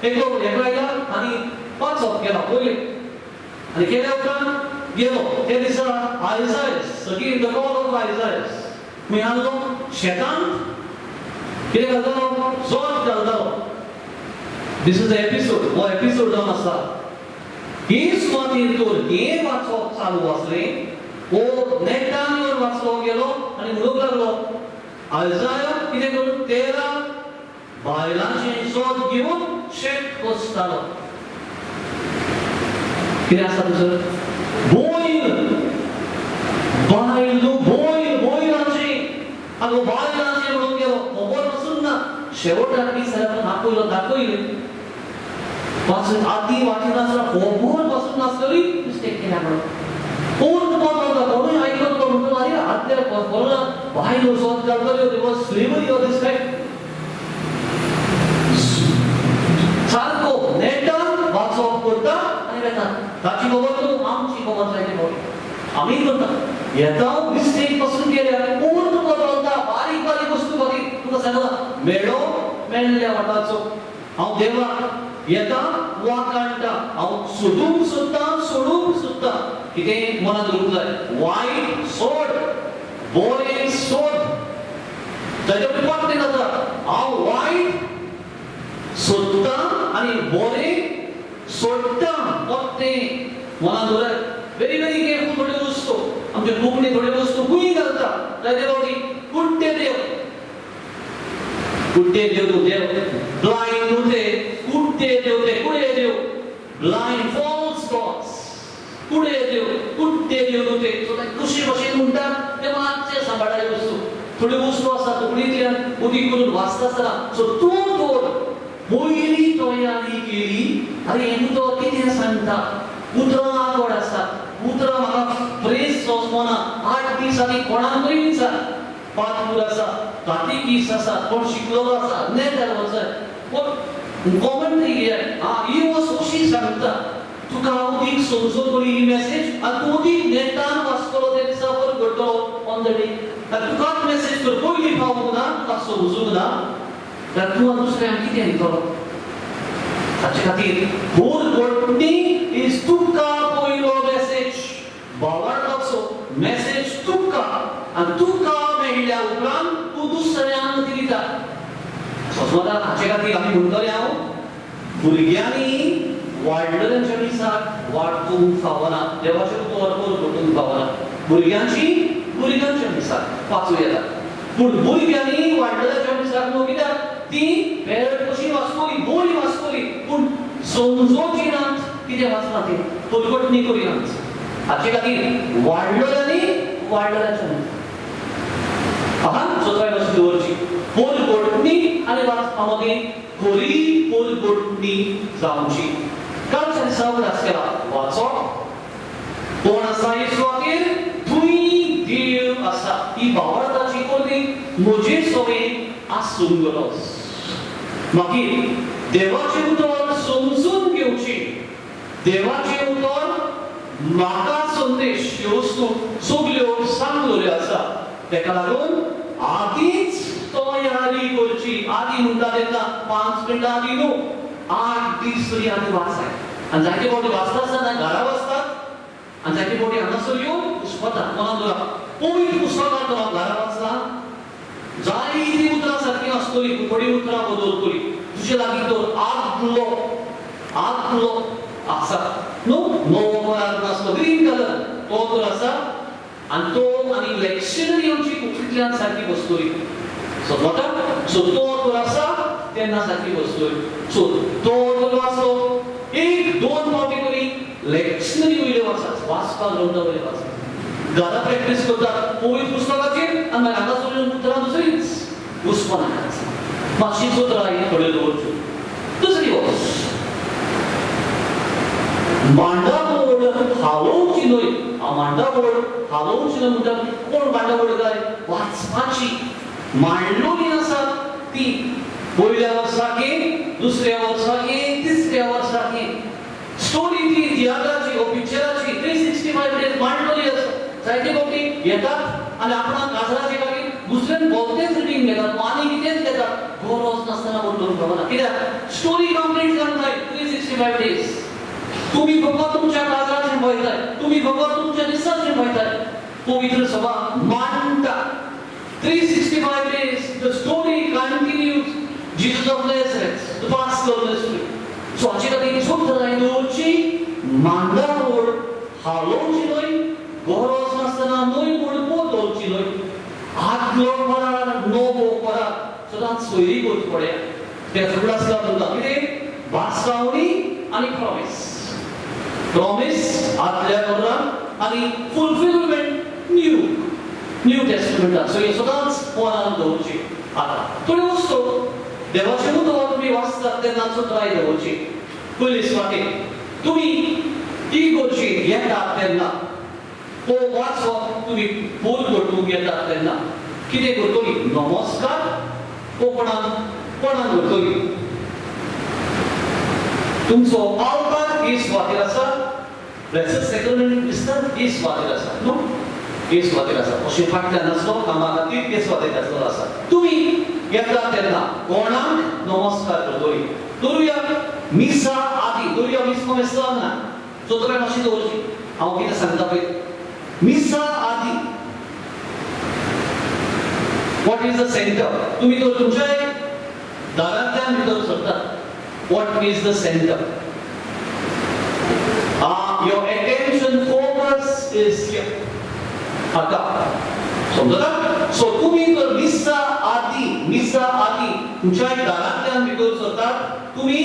एक लोक एकलो आयला आनी पांच वख केला पयले आनी केल्या उपरांत गेलो ते दिसा आयजायस सगळी द कॉल ऑफ आयजायस खंय आसलो शेतांत कितें घालतालो जोत घालतालो दिस इज द एपिसोड हो एपिसोड जावन आसा ही स्वातीन तर हे वाचप चालू आसलें हो नेटान येवन वाचलो गेलो आनी म्हणूंक लागलो आयजाया कितें करून 13 बायलांचें जोत घेवन शेत कसतालो कितें आसा थंयसर बोयलांचें आगो बायलांचें म्हणून गेलो खबर पासून ना शेवटाक दीस जाल्यार दाखयलें पासून आदी वाचनासतना खबर पासून नासतली मिस्टेक केल्या म्हणून पूर्ण कोणूय आयकलो तो म्हणटलो अरे आदल्या कोरोना बायलो जोत घालतल्यो they was slavery of this type सारको नेटान वाचप करता आनी वेता ताची खबर तूं आमची खबर जाय ते आमी करता येता मिस्टेक पासून केल्या पूर्ण बदलता बारीक बारीक वस्तू खातीर तुका सांगला मेळो मेळ्ळ्या वाटाचो हांव देवाक येता वा काडटा हांव सोडूंक सोदता कितें मनात दवरूंक जाय वायट सोड बरें सोद ताचे उपरांत कितें जाता हांव वायट सोदता आनी बरें सोडटा तें मनात दवरात व्हेरी व्हेरी केअरफुल थोड्यो वस्तू आमचे कोंकणी थोड्यो वस्तू खूंय घालता ताचे बावटी कुट्टे देव तूं देव ब्लायंड न्हू ते कुट्टे देव ब्लायंड फॉल्स गॉड्स कुट्टे देव न्हू ते सो ते कशे भाशेन म्हणटात ते मातशें सांबाळाचे वस्तू थोड्यो वस्तू आसा कोंकणींतल्यान उदीक करून वाचता आसतना सो तूं तर पयली तयारी केली अरे हें उतर कितें सांगता उतरां आवड आसा उतरां म्हाका प्रेस सोसमोना 8 दीस आनी कोणाकूय विचार पातूर आसा कातिकीस आसा कोण शिकलेलो आसा नेटार वचत कोण कॉमेंट्री ही वस्त कशी सांगता तुका उदीक समजोवली ही मेसेज आनी तूं उदीक नेटान वाचतलो ते दिसा वर घडटलो ऑन द डे तुकाच मेसेज कर पयली पावूंक ना तुका समजूंक ना जाल्यार तूं आनी दुसऱ्यांक कितें दितलो ताचे खातीर घोडणी इज तुका पयलो मेसेज बावळपाचो मेसेज तुका आनी तुका मेळ्ळ्या उपरांत तूं दुसऱ्यांक दिता सोसमोदा हाचे खातीर आमी म्हणटले हांव भुरग्यांनी वाडलेल्यांच्या दिसाक वाडूंक फावना देवाचें उतर घडूंक फावना भुरग्यांच्या दिसाक वाचूं येता पूण भुरग्यांनी वाडलेल्यांच्या दिसाक न्हू कित्याक ती पेरड कशी वाचतली बरी वाचतली पूण समजोवची नात कितें वाचना ती पुलगटणी करिनात हाचे खातीर वाडलेल्यांच्या आहा सोदवाय भाशेन दवरची पुलगटणी आनी वाचपा मदीं खरी पुलगटणी जावची कालच्या दिसा उगडास केला वाचप कोण आसा येसू खातीर थंय देव आसा ही भावार्थाची कोणी म्हजे सवयीन आसूंक गरज मागीर देवाचें उतर समजून घेवची देवाचें उतर म्हाका संदेश ह्यो वस्तू सगल्यो सांगलेल्यो आसा तेका लागून आदींच तयारी करची आदी म्हणटा तेन्ना 5 मिनटां आदी न्हू 8 दीस तरी आदी वाचाय आनी जायते फावटी वाचता आसतना घरा वाचतात आनी जायते फावटी हांगासर येवन पुस्तकां मनांत दवरा पवित्र पुस्तकां तो घरा वाचला जायती उतरां सारकी आसतली थोडी उतरां बदलतली तुजे लागीं तो आदलो आसा न्हू नवो कलर आसलो ग्रीन कलर तो तर आसा आनी लेक्शनरी आमची कोंकणींतल्यान सारकी बसतली सो तो तर आसा तेन्ना सारकी बसतली सो तो तर वाचलो एक दोन फावटी तरी लेक्शनरी वयले वाचपाक जोडटा वयले वाचप घरा प्रॅक्टीस करतात पवित्र पुस्तकाचेर आनी मागीर हांगासर उतरां दुसरीच घुसपनाक मातशीच उतरां ही थोड्यो दवरच्यो दुसरी वस्त मांडावळ हालोवची न्हय मांडावळ हालोवची न्हय म्हणटा कोण मांडावळ काय वाचपाची मांडलोली आसा ती पयल्या वर्साक एक दुसऱ्या वर्साक एक तिसऱ्या वर्साक एक स्टोरी ती दियागाची पिक्चराची 365 डेज मांडलोली आसा जायते फावटी येतात आनी आपणाक काजराचे खातीर दुसऱ्यान भोवतेच रिडींग घेतात आनी कितेंच घेतात गरज नासतना म्हणून खबर कित्याक स्टोरी कंप्लीट जावंक जाय 365 डेज तुम्ही फक्त तुमच्या काजराचें पळयताय तुम्ही फक्त तुमच्या दिसाचें पळयताय पवित्र सभा मांडटा 365 days the story continues Jesus of Nazareth the Paschal mystery so हाचे खातीर खूब तरांनी दवरची मांडावळ हालोवची न्हय गरज नासतना न्हय म्हूण बदलची न्हय आदलो करार नवो करार सदांच सोयरी करची पडया त्या फुडल्या म्हणटा कितें भासावणी आनी प्रॉमिस आदल्या करारान आनी फुलफिलमेंट न्यू टेस्टमेंटान सो हे सदांच मनांत दवरची आतां थोड्यो वस्तू देवाचें उतर तुमी वाचतात तेन्नाचो ट्राय दवरची पयलीच फावटी तुमी ती करची येतात तेन्ना तो वाचप तुमी फूल घडूंक येतात तेन्ना कितें करतली नमस्कार कोणाक करतली तुमचो आवकार ही सुवातेर आसा ब्लेसड सॅक्रमेंट दिसता ही सुवातेर आसा न्हू ही सुवातेर आसा अशें फाटल्यान नासलो कामा खातीर हे सुवातेर आसलो आसा तुमी येता तेन्ना कोणाक नमस्कार करतली दवरुया मिसा आदी दवरुया मिस कोमेस्ता ना चोतरे मातशी दवरची हांव कितें सांगता पळय मिसा आदी what is the center तुम्ही तो तुमच्या दारांतल्यान भितर सरतात what is the center your attention focus is here आता समजता सो तुम्ही तर मिसा आदी तुमच्या दारांतल्यान भितर सरतात तुम्ही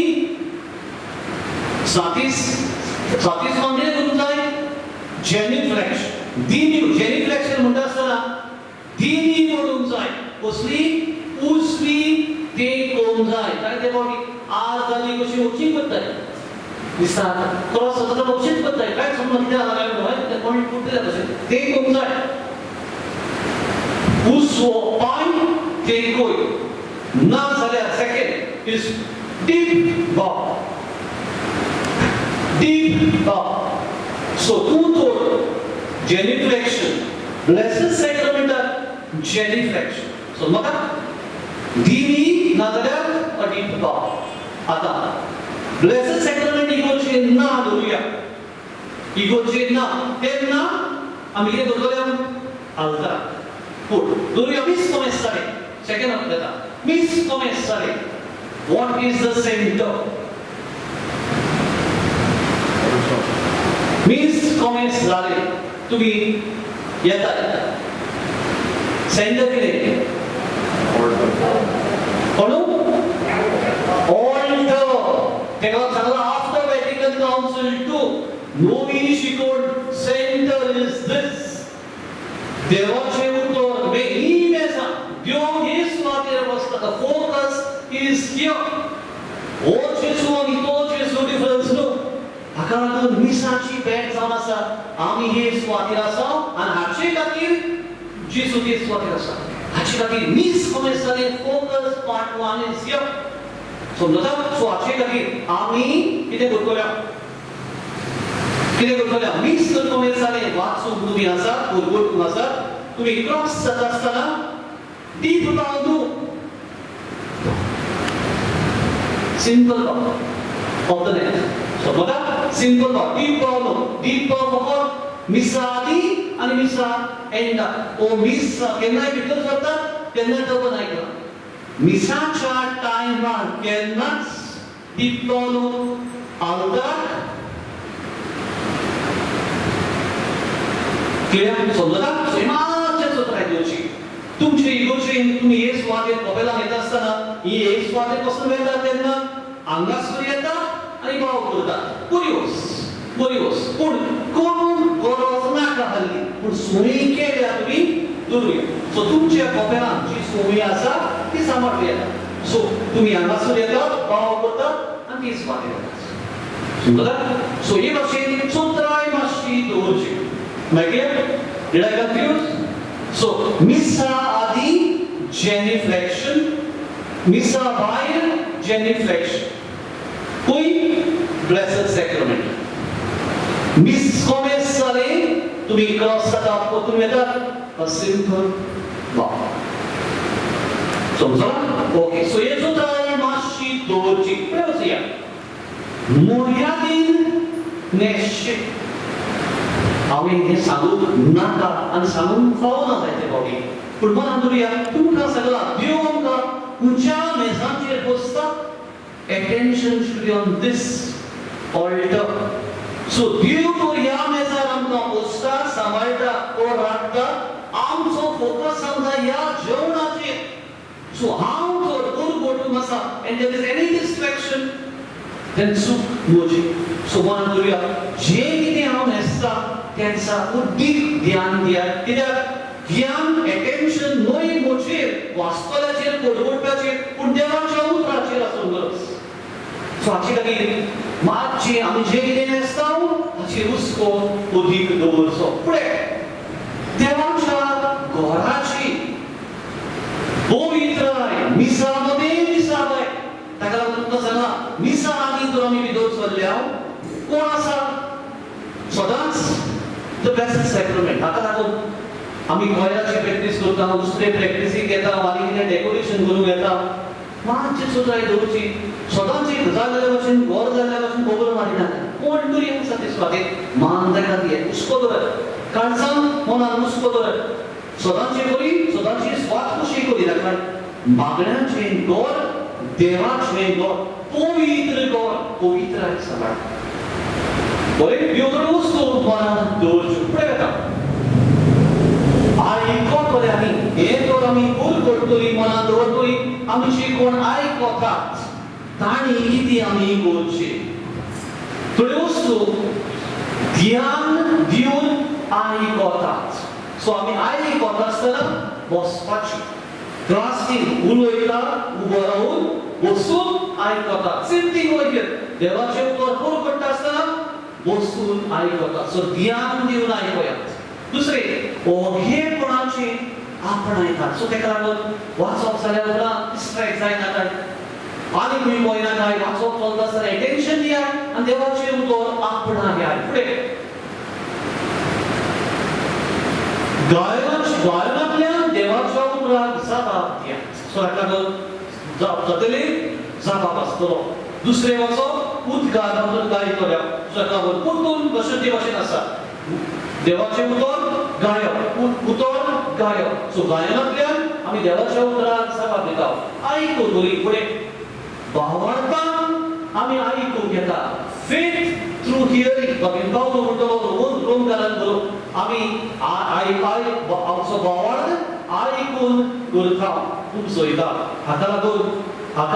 सातीस म्हणजे करून जाय जेनिफ्लेक्शन जेनिफ्लेक्शन म्हणटा आसतना दिनी म्हणून जाय कसली उसवी ते कोण जाय काय ते बॉडी आज जाली कशी वचची पडटाय दिसता क्रॉस जाता वचचीच पडटाय काय समज कितें लागले न्हय ते कोण पुट्टे कशें ते कोण जाय उसवो पाय ते कोय ना जाल्यार second is deep bow so तू तो जेनिफ्लेक्शन ब्लेसेड सैक्रमेंटात जेनिफ्लेक्शन सो म्हाका दिनी नाजाल्यार अडीप बाव आता ब्लेसेड सैक्रमेंट इगोचे ना दवरुया इगोचे ना तेन्ना आमी कितें करतले आलता पूण दवरुया मिस कोमेस्तारे सेकंड आपल्याता मिस कोमेस्तारे व्हाट इज द सेंटर मिस कोमेस्तारे तुम्ही येता सेंटर कितें कोण ऑल्टर तेका सांगला आफ्टर वेटिकन काउंसिल टू नोवी शिकोड सेंटर इज दिस देवाचे उतर वेगळी मेसा देव हे सुवातेर बसता द फोकस इज हियर ओ जेसू आनी तो जेसू डिफरन्स न्हू हाका लागून मिसाची बॅट जावन आसा आमी हे सुवातेर आसा आनी हाचे खातीर जेसू ते सुवातेर आसा हाचे खातीर मिस कोमेस्तारे फोकस पार्ट 1 इज हियर समजता सो हाचे खातीर आमी कितें करतले मिस कोमेस्तारे वाचूंक तुम्ही आसा पुरवूंक आसा तुम्ही क्रॉस जाता आसतना डीप बाव न्हू simple bow of the neck समजता सिंपल बाव डीप बाव न्हू डीप बाव फकत मिसा आदी आनी मिसा एंडा ओ मिस केन्नाय भितर सरता तेन्ना डबल आयकला मिसाच्या टायमार केन्नाच डीप बाव न्हू आलताक क्लियर समजता सैमाचे सत्राय दिवची तुमचे इगोचे तुम्ही हे स्वादेर कपेला घेता आसतना ही एक स्वादेर पासून वेता तेन्ना आंगासून येता आनी बाव करता बरियोस पूण कोण गरज नाका हल्ली पूण सुणी केल्या तुम्ही दुरुया सो तुमच्या कपेलान जी सुणी आसा ती सांबाळली येता सो तुम्ही आंगासून येता बाव करता आनी ती स्वादेर येता समजता सो हे भाशेन सत्राय मातशी दवरची मागीर did I confuse so missa adi genuflection missa bhayr genuflection koi blessed sacrament miss komesale tumi cross sata तुम्ही येतात a simple bow समजा ओके सो हे सुद्धा मातशी दवरची प्रयोजया मर्यादीन निश्चित हांवें हें सांगूंक नाका आनी सांगूंक फावना जाय ते फावटी पूण मनान दवरुया तुमकां सगळा देव आमकां खंयच्या मेजांचेर बसता attention should be on this altar so देव तो ह्या मेजार आमकां बसता सांबाळटा तो राखता आमचो फोकस आमचा ह्या जेवणाचेर सो हांव जर दुर्गोटून आसा and there is any distraction then चूक म्हजी सो मनान दवरुया जें कितें हांव न्हेसता त्यांचा उद्दीक ध्यान दियात कित्याक ध्यान एटेंशन न्हय म्हजेर वाचतल्याचेर कोडवटपाचेर पूण देवाच्या उतराचेर आसूंक गरज सो हाचे खातीर मातशें आमी जें कितें न्हेसता हाचेर हुस्को उदीक दवरचो फुडें देवाच्या घराची पवित्रताय मिसा मध्ये मिसाबाय ताका लागून तुमकां सांगला मिसा आदी जर आमी भितर सरल्या कोण आसा सदांच the blessed sacrament हाका लागून आम्ही कोयराची प्रॅक्टिस करता दुसरे प्रॅक्टिसीक येता आनी कितें डेकोरेशन करूंक येता मातशी सुद्दां दवरची स्वताची गजाल जाल्या भाशेन गोर जाल्या भाशेन बोबरो मारिना कोण तरी आसा ते सुवातेर मान ताका दिये हुस्को दवर काळजान मनान हुस्को दवर स्वताची बरी स्वताची स्वात कशी करी नाका मागण्याचे गोर देवाचे गोर पवित्र गोर पवित्र आसा बरे योगड वस्तू मनान दवरच्यो फुडें वता आयकतले आमी हे तर आमी भूल करतली मनान दवरतली आमची कोण आयकतात ताणी कितें आमी करचें थोड्यो वस्तू ध्यान दिवन आयकतात सो आमी आयकता आसतना बसपाची क्लासीन उलयता उबो रावन बसून आयकतात सेम थिंग वयर देवाचें उतर कोण करता आसतना बसून आयकतात सो ध्यान दिवन आयकयात दुसरे ओघेपणाची आपणायतात सो तेका लागून वाचप जाल्यार उपरांत डिस्ट्रॅक्ट जायनाका आनी खंय पळयनाका वाचप चलता आसतना एटेन्शन दिया आनी देवाचें उतर आपणा घेयात फुडें गायनांतल्यान देवाच्या उतराक जाप दियात सो हाका लागून जाप जातली जाप आसतलो दुसरे वचप उद्गारांतून गायतल्या सो हाका लागून परतून कशें ते भाशेन आसा देवाचे उतर गायप उतर गायप सो गायनांतल्यान आमी देवाच्या उतराक जाप दिता आयकतली फुडें भावार्थान आमी आयकूंक येता फेथ थ्रू हियरिंग बाबीन पावलो म्हणटलो रोम घालन बरो आमी आमचो भावार्थ आयकून करता उपसयता हाका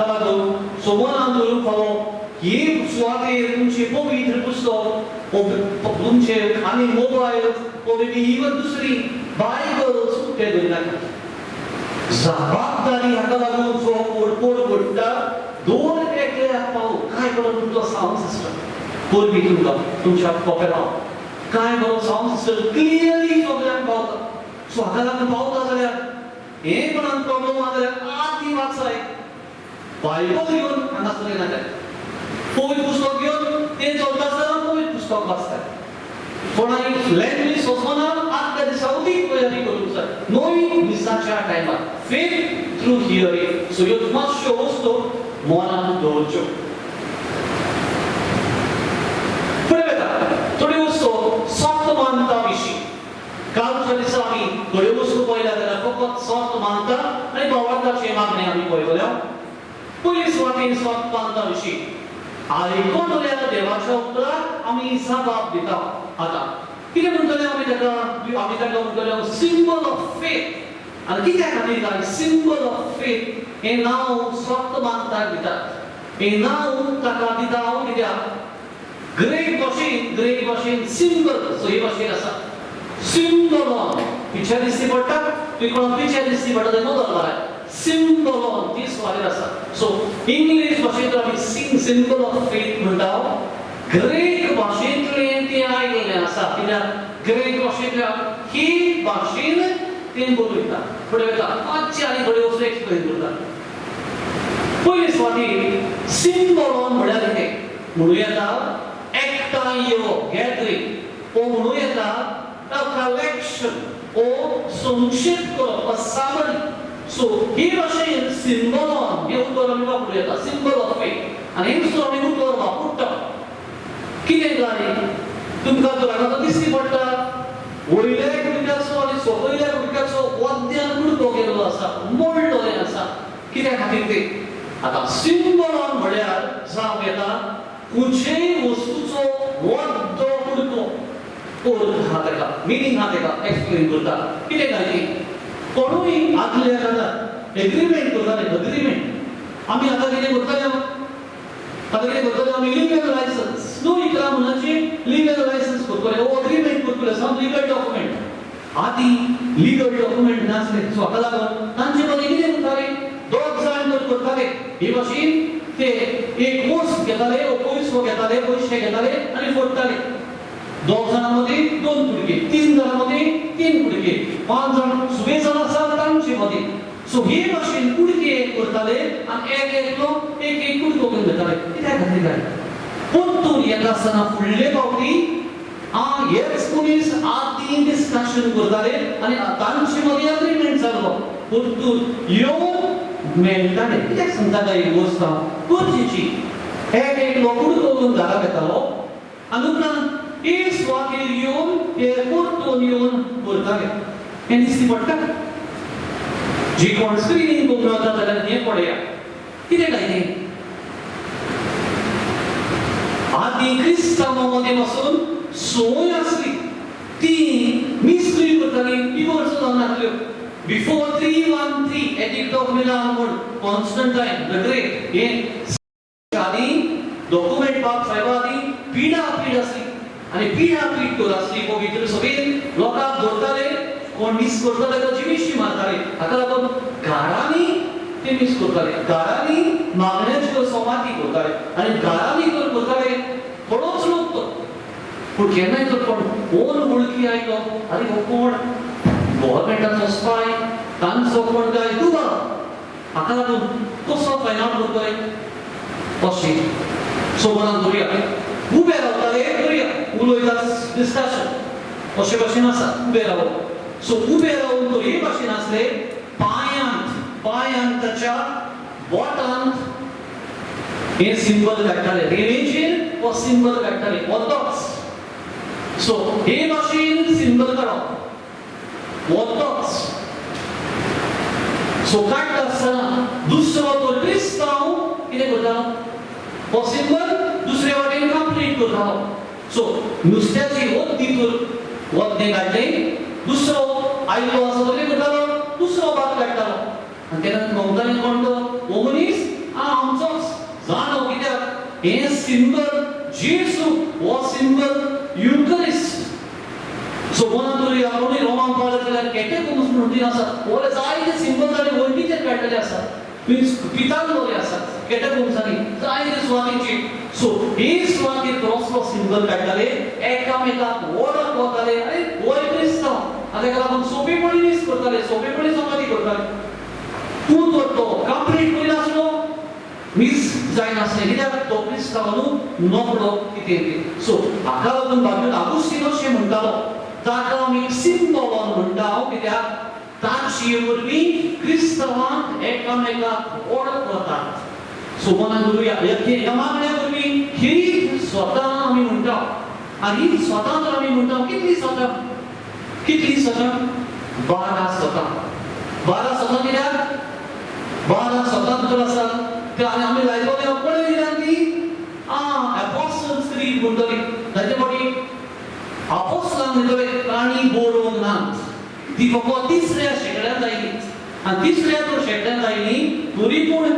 लागून सोमनान दवरूंक फावो ही सुवातेर तुमची पवित्र पुस्तक तुमचे आनी मोबायल ओ मेबी इवन दुसरी बायबल्स ते दवरनाका जबाबदारी हाका लागून जो कोड घडटा दोन एकल्याक पावो काय बरो तुमचो सावंड सिस्टम पोरबी तुमच्या पोपेलां काय बरो सावंड सिस्टम क्लियरली सगळ्यांक पावता सो हाका लागून पावता जाल्यार हे कोणाक प्रॉब्लेम आसा जाल्यार आदी वाचाय बायबल घेवन हांगासर नाका पवित्र पुस्तक घेवन ते चलता आसतना पवित्र पुस्तक वाचतात कोणाय लँग्वेज सोसना आदल्या दिसा उदीक तयारी करूंक जाय नोई मिसाच्या टायमार फेथ थ्रू हियरिंग सो ह्यो मातश्यो वस्तू मनान दवरच्यो फुडें वता थोड्यो वस्तू सक्त मानता विशीं कालच्या दिसा आमी थोड्यो वस्तू पळयल्या जाल्यार फकत सक्त मानता आनी भावार्थाचे मागणे आमी पळयल्या पयली सुवातेर सक्त मानता विशीं आयकतल्या देवाच्या उतराक आमी जाप दिता आता कितें म्हणटले आमी ताका म्हणटले सिंबल ऑफ फेथ आनी कित्याक आमी काय सिंबल ऑफ फेथ हे नांव सक्त मानताक दितात हे नांव ताका दिता हांव कित्याक ग्रेक भाशेन सिंबल सो ही भाशेन आसा सिंबलॉन पिक्चर दिसती पडटा तुमी कोणाक पिक्चर दिसती पडटा तें मदर लाय सिंबलॉन ती सुवातेर आसा सो इंग्लीश भाशेंत तर आमी सिंबल ऑफ फेथ म्हणटा ग्रेक भाशेंतलें तें आयिल्लें आसा कित्याक ग्रेक भाशेंतल्या ही भाशेन तें बरयता फुडें वता मातशी आनी थोड्यो वस्तू एक्सप्लेन करता पयली सुवातेर सिंबलॉन म्हळ्यार कितें म्हणूं येता एकठांय येवप गॅदरींग ओ म्हणूं येता a collection ओ संक्षेप करप a summary सो ही भाशेन सिंबलॉन हे उतर आमी वापरूं येता सिंबल ऑफ फेथ आनी हे आमी उतर वापरता कितें जालें तुमकां तर हांगा दिसती पडटा वयल्या कुडक्याचो आनी सकयल्या कुडक्याचो वद्यान कुडको गेल्लो आसा मोडलें आसा कित्या खातीर तें आतां सिंबलॉन म्हळ्यार जावं येता खंयचेय वस्तूचो वद्दो कुडको अर्थ हा तेका मिनींग हा तेका एक्सप्लेन करता कितें काय ती कोणूय आदल्या काळार एग्रीमेंट करताले अग्रीमेंट आमी आतां कितें करताले आमी लीगल लायसन्स नो इकरा म्हणचे लीगल लायसन्स करतले ओ अग्रीमेंट करतले सम लीगल डॉक्युमेंट आदी लीगल डॉक्युमेंट नासले सो हाका लागून तांचे पयलीं कितें करताले दोग जाण तर करताले हे भाशेन ते एक वस्त घेताले ओ पयसो घेताले पयशे घेताले आनी फोडटाले दोग जाणां मदीं दोन कुडके तीन जाणां मदीं तीन कुडके पांच जाण सुबे जाण आसा तांचे मदीं सो हे भाशेन कुडके करताले आनी एकलो एक कुडको घेवन घेताले कित्याक खातीर काय परतून येता आसतना फुडले फावटी हेच मनीस आदी डिस्कशन करताले आनी तांचे मदीं अग्रीमेंट जालो पूण तूं येवन मेळटाले कित्याक सांगता काय ही गोश्ट गरजेची एक लोकूड करून घरा घेतालो आनी उपरांत एक सुवातेर येवन हे परतून येवन करताले हें दिसती पडटा जी कोण स्क्रीनिंग करून वता जाल्यार हें पळया कितें काय तें आदी क्रिस्तांवांमध्ये वचून सोय आसली ती मिस्त्री करताली ती वर्स जावन नासल्यो बिफोर 313 एडिक्ट ऑफ मिलान म्हूण कॉन्स्टंटायन द ग्रेट हे आदी डॉक्युमेंट बाब साहेबा आदी पिडापीड आसली आनी पिडापीड कर आसली पवित्र सभेन लोकांक धरताले कोण मिस करताले तो जिवीशी मारताले हाका लागून घरांनी ते मिस करताले घरांनी मागण्याच्यो समाधी करताले आनी घरांनी तर करताले थोडोच लोक तो पूण केन्नाय जर कोण कोण वळखी आयलो आरे हो कोण गव्हर्मेंटाचो स्पाय तांचो कोण काय दुबा हाका लागून कसो फायंड आवट करतले अशें सोबनान धरया उबे रावताले धरया उलयता डिस्कशन अशे भाशेन आसा उबे रावप सो उबे रावन तो हे भाशेन आसले पांयांत ताच्या बोटांत हे सिंबल काडटाले रेवेचेर हो सिंबल काडटाले ऑर्थोडॉक्स सो हे भाशेन सिंबल काडप ऑर्थोडॉक्स सो काडटा आसतना दुसरो तो क्रिस्तांव कितें करता हो सिंबल दुसरे वाटेन कंप्लीट करतालो सो नुस्त्याची वत भितर वतने काडले दुसरो आयलो आसा तो कितें करतालो दुसरो भाग काडटालो आनी तेन्ना ममतान कोण तो हो मनीस आमचोच जाणो कित्याक हे सिंबल जेसू हो सिंबल युकरिस्ट सो कोणाक तरी आमी रोमान पावले जाल्यार कॅटेकोम्स म्हणून तीन आसा ओले जायते सिंबल जाले वण्टीचेर काडलेले आसा पितान दवरले आसा कॅटेकोम्सांनी जायते सुवातींची सो हे सुवातेर क्रॉसलो सिंबल काडटाले एकामेकाक वळख करताले आरे गोंय क्रिस्तांव आनी ताका लागून सोंपेपणी मिस करताले सोंपेपणी समाधी करताले तूं तर तो कंप्लीट करिनासलो मिस जायनासलें कित्याक तो क्रिस्तांव न्हू नोकळो कितें सो हाका लागून बाबी आगुस्तीन अशें म्हणटालो ताका आमी सिंबॉलन म्हणटा कित्याक तांचे वरवीं क्रिस्तांवांक एकामेकाक वळख करतात सो मनाक धरुया ह्या मागण्या वरवीं ही स्वता आमी म्हणटा आनी ही स्वता जर आमी म्हणटा कितली स्वता 12 स्वता कित्याक 12 स्वतंत्र आसात ते आमी लायतले कोणे दिल्यात ती एपोस्टल्स क्रीड म्हणटली ताचे फाटी अपोस्टलांक दितले काणी बरोवंक नात ती फकत तिसऱ्या शेकड्यांत आयली आनी तिसऱ्या जर शेकड्यांत आयली तरी पूण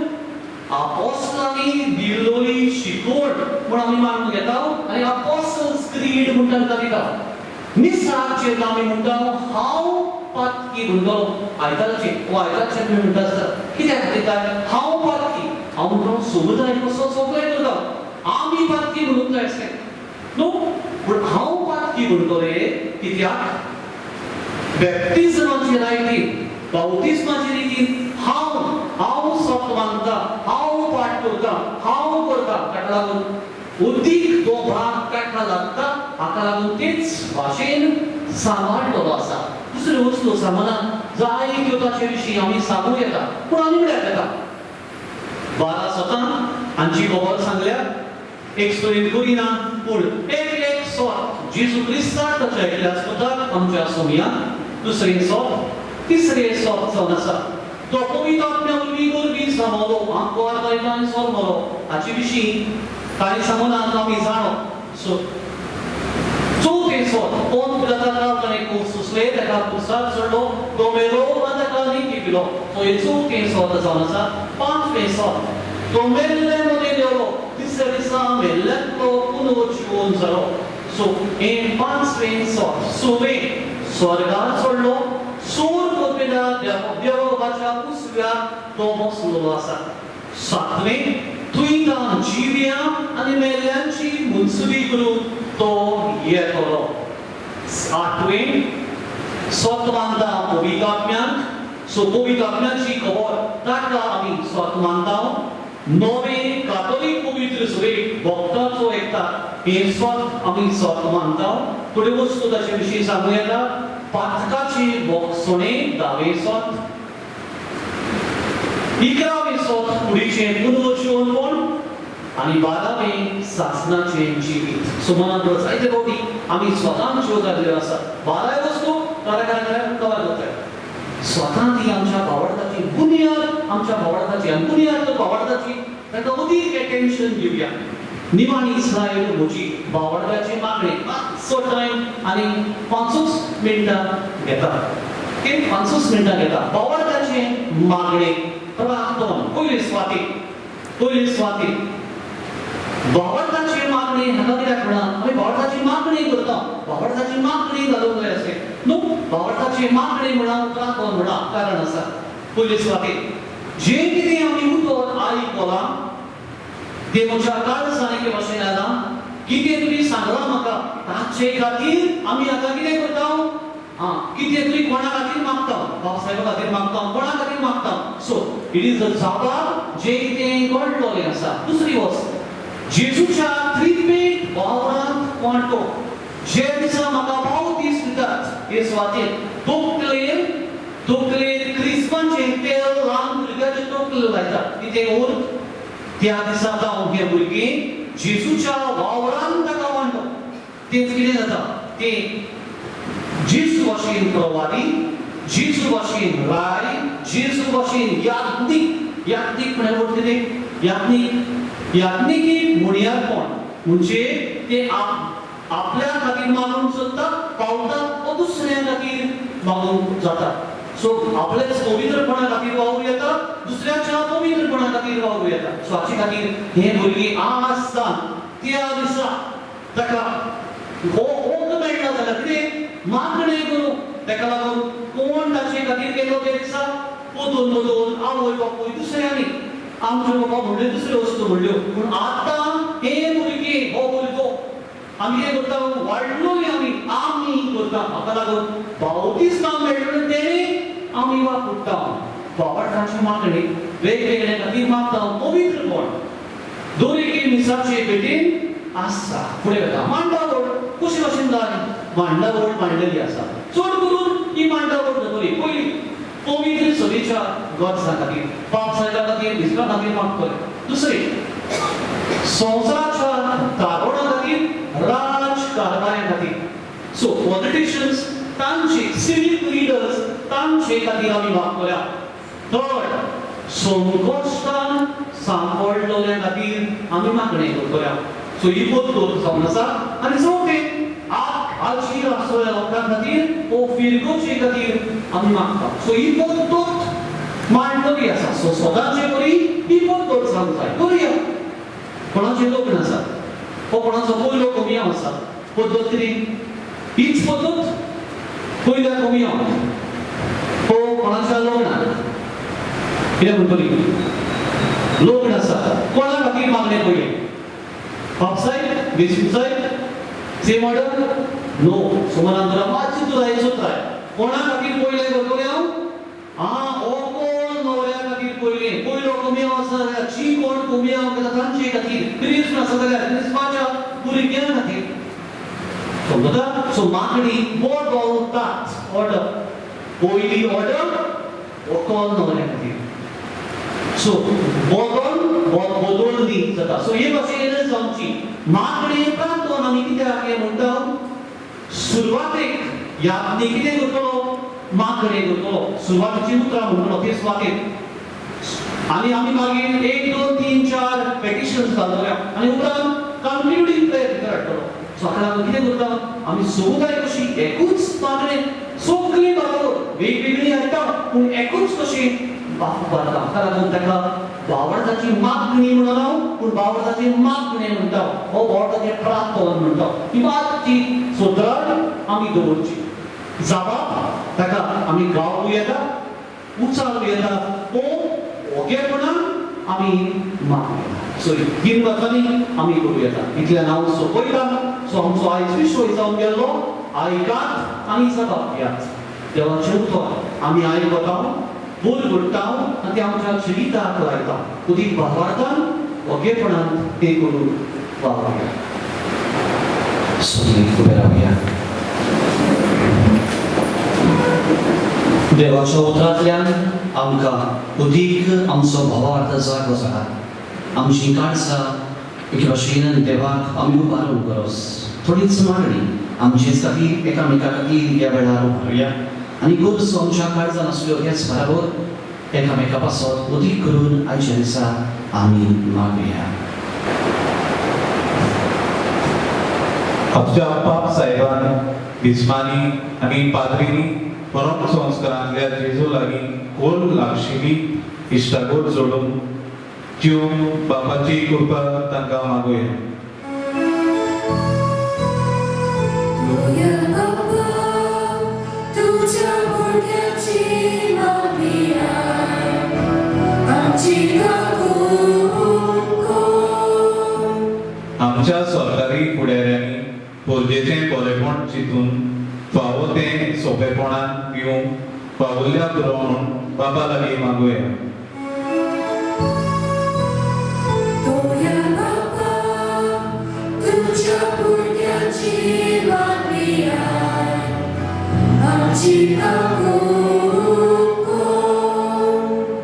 अपोस्टलांनी दिल्लोली शिकवण म्हूण आमी मानून घेता आनी अपोस्टल्स क्रीड म्हणटा ताका दिता निसाचेर आमी म्हणटा हांव पातकी म्हणटलो आयतारचे वो आयतारचे आमी म्हणटा आसता कित्याक खातीर काय हांव पातकी हांव म्हणटलो सोबताय कसो सगळे करता आमी पातकी म्हणूंक जाय आसलें न्हू पूण हांव पातकी म्हणटले कित्याक बॅप्तिजमाचे रायटीन बावतिस्माचे रितीन हांव सत मानता हांव पाठ करता हांव करता ताका लागून उदीक तो भाग ताका लागता हाका लागून तेच भाशेन सांबाळटलो आसा दुसऱ्यो वस्तू सामानान जायत्यो ताचे विशीं आमी सांगूं येता पूण आनी म्हळ्यार येता 12 स्वतां हांची खबर सांगल्या एक्सप्लेन करिना पूण एक स्वत जेजू क्रिस्ताक ताच्या एकल्याच पुताक आमच्या सोमयाक दुसरें स्वत तिसरें स्वत जावन आसा तो पवित्र आत्म्या वरवीं सांगलो आंकोर बायलांनी सोरमलो हाचे विशीं कांय सांगूनात आमी जाणो सो चौथे स्वत कोण पिलाताका ताणें खूब सुसले ताका कुसार चडलो तो मेलो आनी ताका न्ही पिलो सो हे चौथे स्वत जावन आसा पांचवें स्वत तो मेल्ले मध्ये गेलो तिसऱ्या दिसा मेल्ल्यातलो पुनर्जीवन जालो सो हे पांचवें स्वत सवें स्वर्गार चडलो सोर कोपेला देवाच्या कुसव्यार तो बसलो आसा सातवें तुयदां जिव्या आनी मेल्ल्यांची मुनसुबी करून तो येतलो आठवें स्वत मानता पवित्र आत्म्याक सो पवित्र आत्म्याची खबर ताका आमी स्वत मानता नवे कातोलिक पवित्र सगळे भक्तांचो एकता हे स्वात आमी स्वात मानता थोडे वस्तू ताचे विशीं सांगूं येता पातकाची बोक्सोणे दावे स्वात 11वे स्वात कुडीचे पुनर्जीवनपण आणि 12वे सासनाचे जिवीत सो मनात जायते फावटी आमी स्वतांच्यो गरजो आसा 12 वस्तू कार्यालयात कवर करतात स्वतः ती आमच्या भावार्थाची बुनियाद आमच्या भावार्थाची आणि बुनियाद भावार्थाची ताका अदीक अटेन्शन दिवया निमाणी इस्रायल म्हजी भावार्थाची मागणी मातसो टायम आणि 5 मिनिटां घेता ते 5 मिनिटां घेता भावार्थाची मागणी प्रार्थना पयली स्वाती भावार्थाची मागणी हाका कित्याक म्हणा आमी भावार्थाची मागणी करता भावार्थाची मागणी घालूंक जाय अशें न्हू भावार्थाची मागणी म्हणा प्रार्थना म्हणा कारण आसा पयली स्वातीक जें कितें आमी उतर आयकलां तें म्हज्या काळजांत भाशेन आयलां कितें तुमी सांगलां म्हाका ताचे खातीर आमी आतां कितें करता कितें तुमी कोणा खातीर मागता बाबसाहेबा खातीर मागता कोणा खातीर मागता सो इट इज द जाबार जें कितें घडलेलें आसा दुसरी वस्त जेजूच्या त्रिपेट वावरांत वांटो जे दिसा म्हाका बावतीस दितात हे स्वातेन तोकलेर क्रिस्पांचें तेल ल्हान भुरग्याचे तोकले लायतात कितें उर त्या दिसा जावन हे भुरगीं जेजूच्या वावरांत ताका वांटो तें कितें जाता तें जेजू भाशेन प्रवादी जेजू भाशेन राय जेजू भाशेन याज्ञिक म्हळ्यार कितें याज्ञिकी मुनियारपण म्हणजे ते आपल्या खातीर मागूंक सोदता पावतात वा दुसऱ्या खातीर मागूंक जाता सो आपल्या पवित्रपणा खातीर वावरूं येता दुसऱ्याच्या पवित्रपणा खातीर वावरूं येता सो हाचे खातीर हे भुरगीं आसान त्या दिसा ताका ओक मेळटा जाल्यार कितें मागणें करूं ताका लागून कोण ताचे खातीर केलो ते दिसा पोतून आवय बापूय दुसऱ्यांनी आमचे बाबा म्हणले दुसऱ्यो वस्तू म्हणल्यो पूण आतां हे भुरगीं हो भुरगो आमी कितें करता वाडलोली आमी करता हाका लागून बावतीस्तां मेळ्ळें तेणी आमी वापरता भावार्थाची मागणी वेगवेगळ्या खातीर मागता पवित्रपण दोन एक मिसाचे भेटेन आसा फुडें वता मांडावळ कशे भाशेन जाय मांडावळ मांडलेली आसा चड करून ही मांडावळ जातली पयली पवित्र सभेच्या गरजा खातीर बापसाहेबा खातीर विस्वा खातीर मागतले दुसरी संवसाराच्या दारोडा खातीर राजकारण्या खातीर सो पॉलिटिशियन्स तांचे सिव्हिक लिडर्स तांचे खातीर आमी मागतल्या थर्ड संकोश्टान सांपडलेल्या खातीर आमी मागणी करतल्या सो ही पद्दत जावन आसा आनी चवथें आजची राष्ट्रीय लोकां खातीर ओ फिरगोचे खातीर आमी मागता सो ही पद्दत मांडलेली आसा सो स्वताचे बरी ही पद्दत जावंक जाय करुया कोणाचे लग्न आसा हो कोणाचो पयलो कोमियाव आसा पद्दत कितें हीच पद्दत पयल्या कोमियाव हो कोणाच्या लग्नाक कितें म्हणटली लग्न आसा कोणा खातीर मागणें पयलें बापसाहेब देशमुखसाहेब सेम ऑर्डर नो सुमनांतरा मातशी तूं जायचो ट्राय कोणा खातीर पयलें करतलें हांव हो कोण न्हवऱ्या खातीर पयलो कोमियाव आसा जाल्यार जी कोण कोमियाव करता तांचे खातीर क्रिस्म आसा जाल्यार क्रिस्माच्या भुरग्यां खातीर समजता सो मागणी बोट वावरतात ऑर्डर पयली ऑर्डर हो कोण न्हवऱ्या खातीर सो बदलली जाता सो हे भाशेन जावची मागणी प्रार्थना आमी कित्याक हें म्हणटा सुरवातेक याज्ञिक कितें करतलो मागणी करतलो सुरवातीची उतरां म्हणटलो ते सुवातेक आमी मागीर 1 2 3 4 पेटिशन्स घालतले आनी उपरांत कन्क्लुडिंग प्रेयर भितर हाडटलो सो हाका लागून कितें करता आमी समुदाय कशी एकूच मागणी सगळीं बाबा वेगवेगळी हाडटा पूण एकूच कशी बाबा हाका लागून ताका भावार्थाची मागणी म्हणून हांव पूण भावार्थाची मागणी म्हणटा हो भावार्थाची प्रार्थना म्हणटा ही मातशी सुदरड आमी दवरची जाबाब ताका आमी गावूं येता उचालूं येता तो ओगेपणान आमी मागूं सो तीन गजाली आमी करूं येता इतल्यान हांव सोंपयता सो आमचो आयज विशय जावन गेल्लो आयकात आनी जबाब दियात देवाचें उतर आमी आयकता बोल बुडटाव आनी ते आमच्या जिविताक लायता उदीक भावार्थान ओगेपणान ते करून वावरूया सगळीं उबे रावया देवाच्या उतरांतल्यान आमकां उदीक आमचो भावार्थ जागो जाला आमची काळजां एके भाशेन देवाक आमी उबारून गरज थोडीच मागणी आमचेच खातीर एकामेका खातीर ह्या वेळार उबारुया आनी गरजो आमच्या काळजान आसल्यो तेच बराबर एकामेका पासत उदीक करून आयच्या दिसा आमी मागुया आमच्या पाप साहेबान बिस्मानी आनी पाद्रीनी परम संस्कारांतल्या जेजू लागीं खोल लागशिल्ली इश्टागोड जोडून त्यो बापाची कृपा तांकां मागुया Moja Baba, tuझ्या भुरग्याची मागणी आमची आमच्या सरकारी फुडाऱ्यांनी पोरजेचें बरेपण चिंतून फावो तें सोंपेपणान पिवूंक पावुल्ल्या पुरो म्हूण बापा लागीं मागुया Moja Baba, tuझ्या भुरग्याची मागणी आमची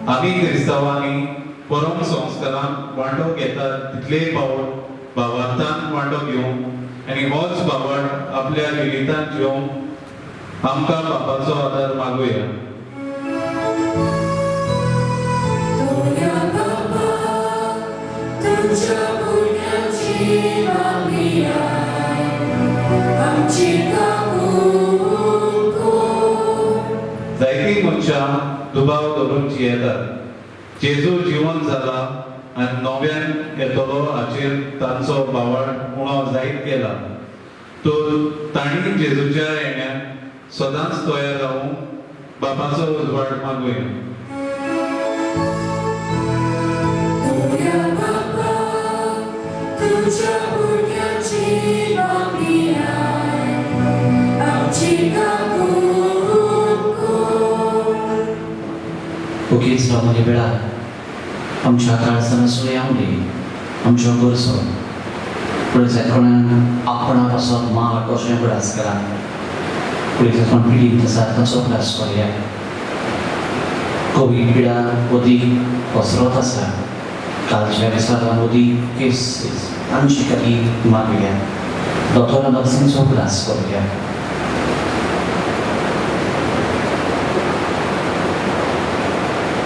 आमी क्रिस्तांवांनी परम संस्कारान वांटो घेतात तितले पावट भावार्थान वांटो घेवंक आनी होच भावार्थ आपल्या जिवितांत जिवंक आमकां बापाचो आदार मागुया Moja Baba, tuझ्या भुरग्याची मागणी आमची जायतीं मनशां दुबाव धरून जियेतात जेजू जिवन जाला आनी नव्यान येतलो हाचेर तांचो भावार्थ उणो जायत गेला तर तांणी जेजूच्या येण्यान सदांच तयार रावूंक बापाचो उजवाड मागुया Moja Baba, tuझ्या भुरग्याची मागणी आमची उगीच रावले वेळार आमच्या काळजान सुयवली आमच्यो गरजो पळयतपणान आपणा पासत माग कशें उडास करा पळयतपण पिडीत आसा ताचो उडास करया कोवीड पिडा उदीक पसरत आसा कालच्या दिसांत उदीक केसीस तांची खातीर मागुया दोतोर नर्सींचो उडास करया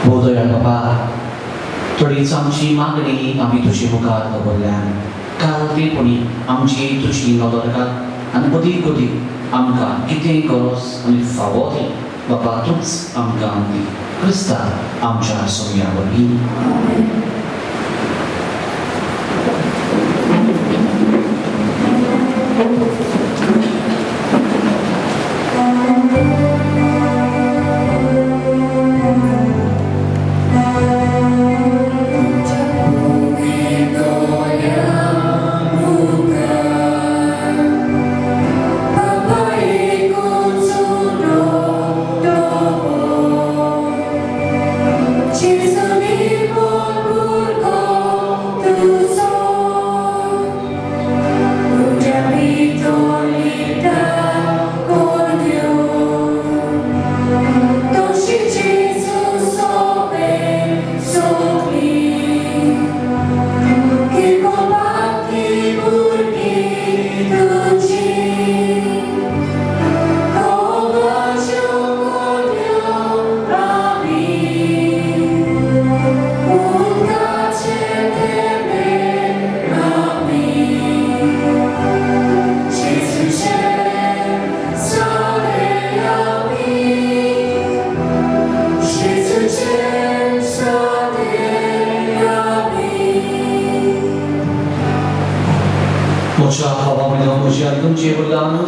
बोधोयाळ बाबा थोडीच आमची मागणी आमी तुजे मुखार दवरल्यान कालतेपणी आमची तुजी नदर घाल आनी अदीक अदीक आमकां कितें गरज आनी फावो ती बाबा तूंच आमकां दी क्रिस्ता आमच्या सोम्या वरवीं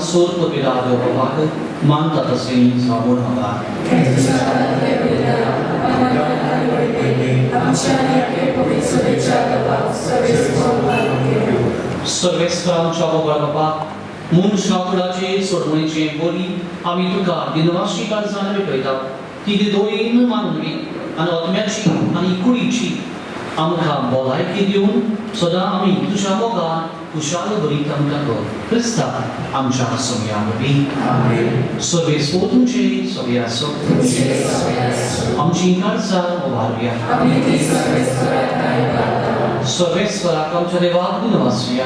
Sur pagkilado kapag man tatasin sa mga सर्वेस्पराम बाबा मूळ शाकुडाचे सोडवणीचे बोली आम्ही तुका दिनवाशी काळजान विकयता कितें दोन मानवी आनी आत्म्याची आनी कुडीची आमकां भलायकी दिवन सदां आमी तुज्या मोगान खुशाल बरीत आमकां कर क्रिस्ता आमच्या सोम्या वरवीं सर्वेस्पो तुमचे सोबे आसूं आमची काळजां उबारुया सर्वेस्वराक आमच्या देवाक दिनवासुया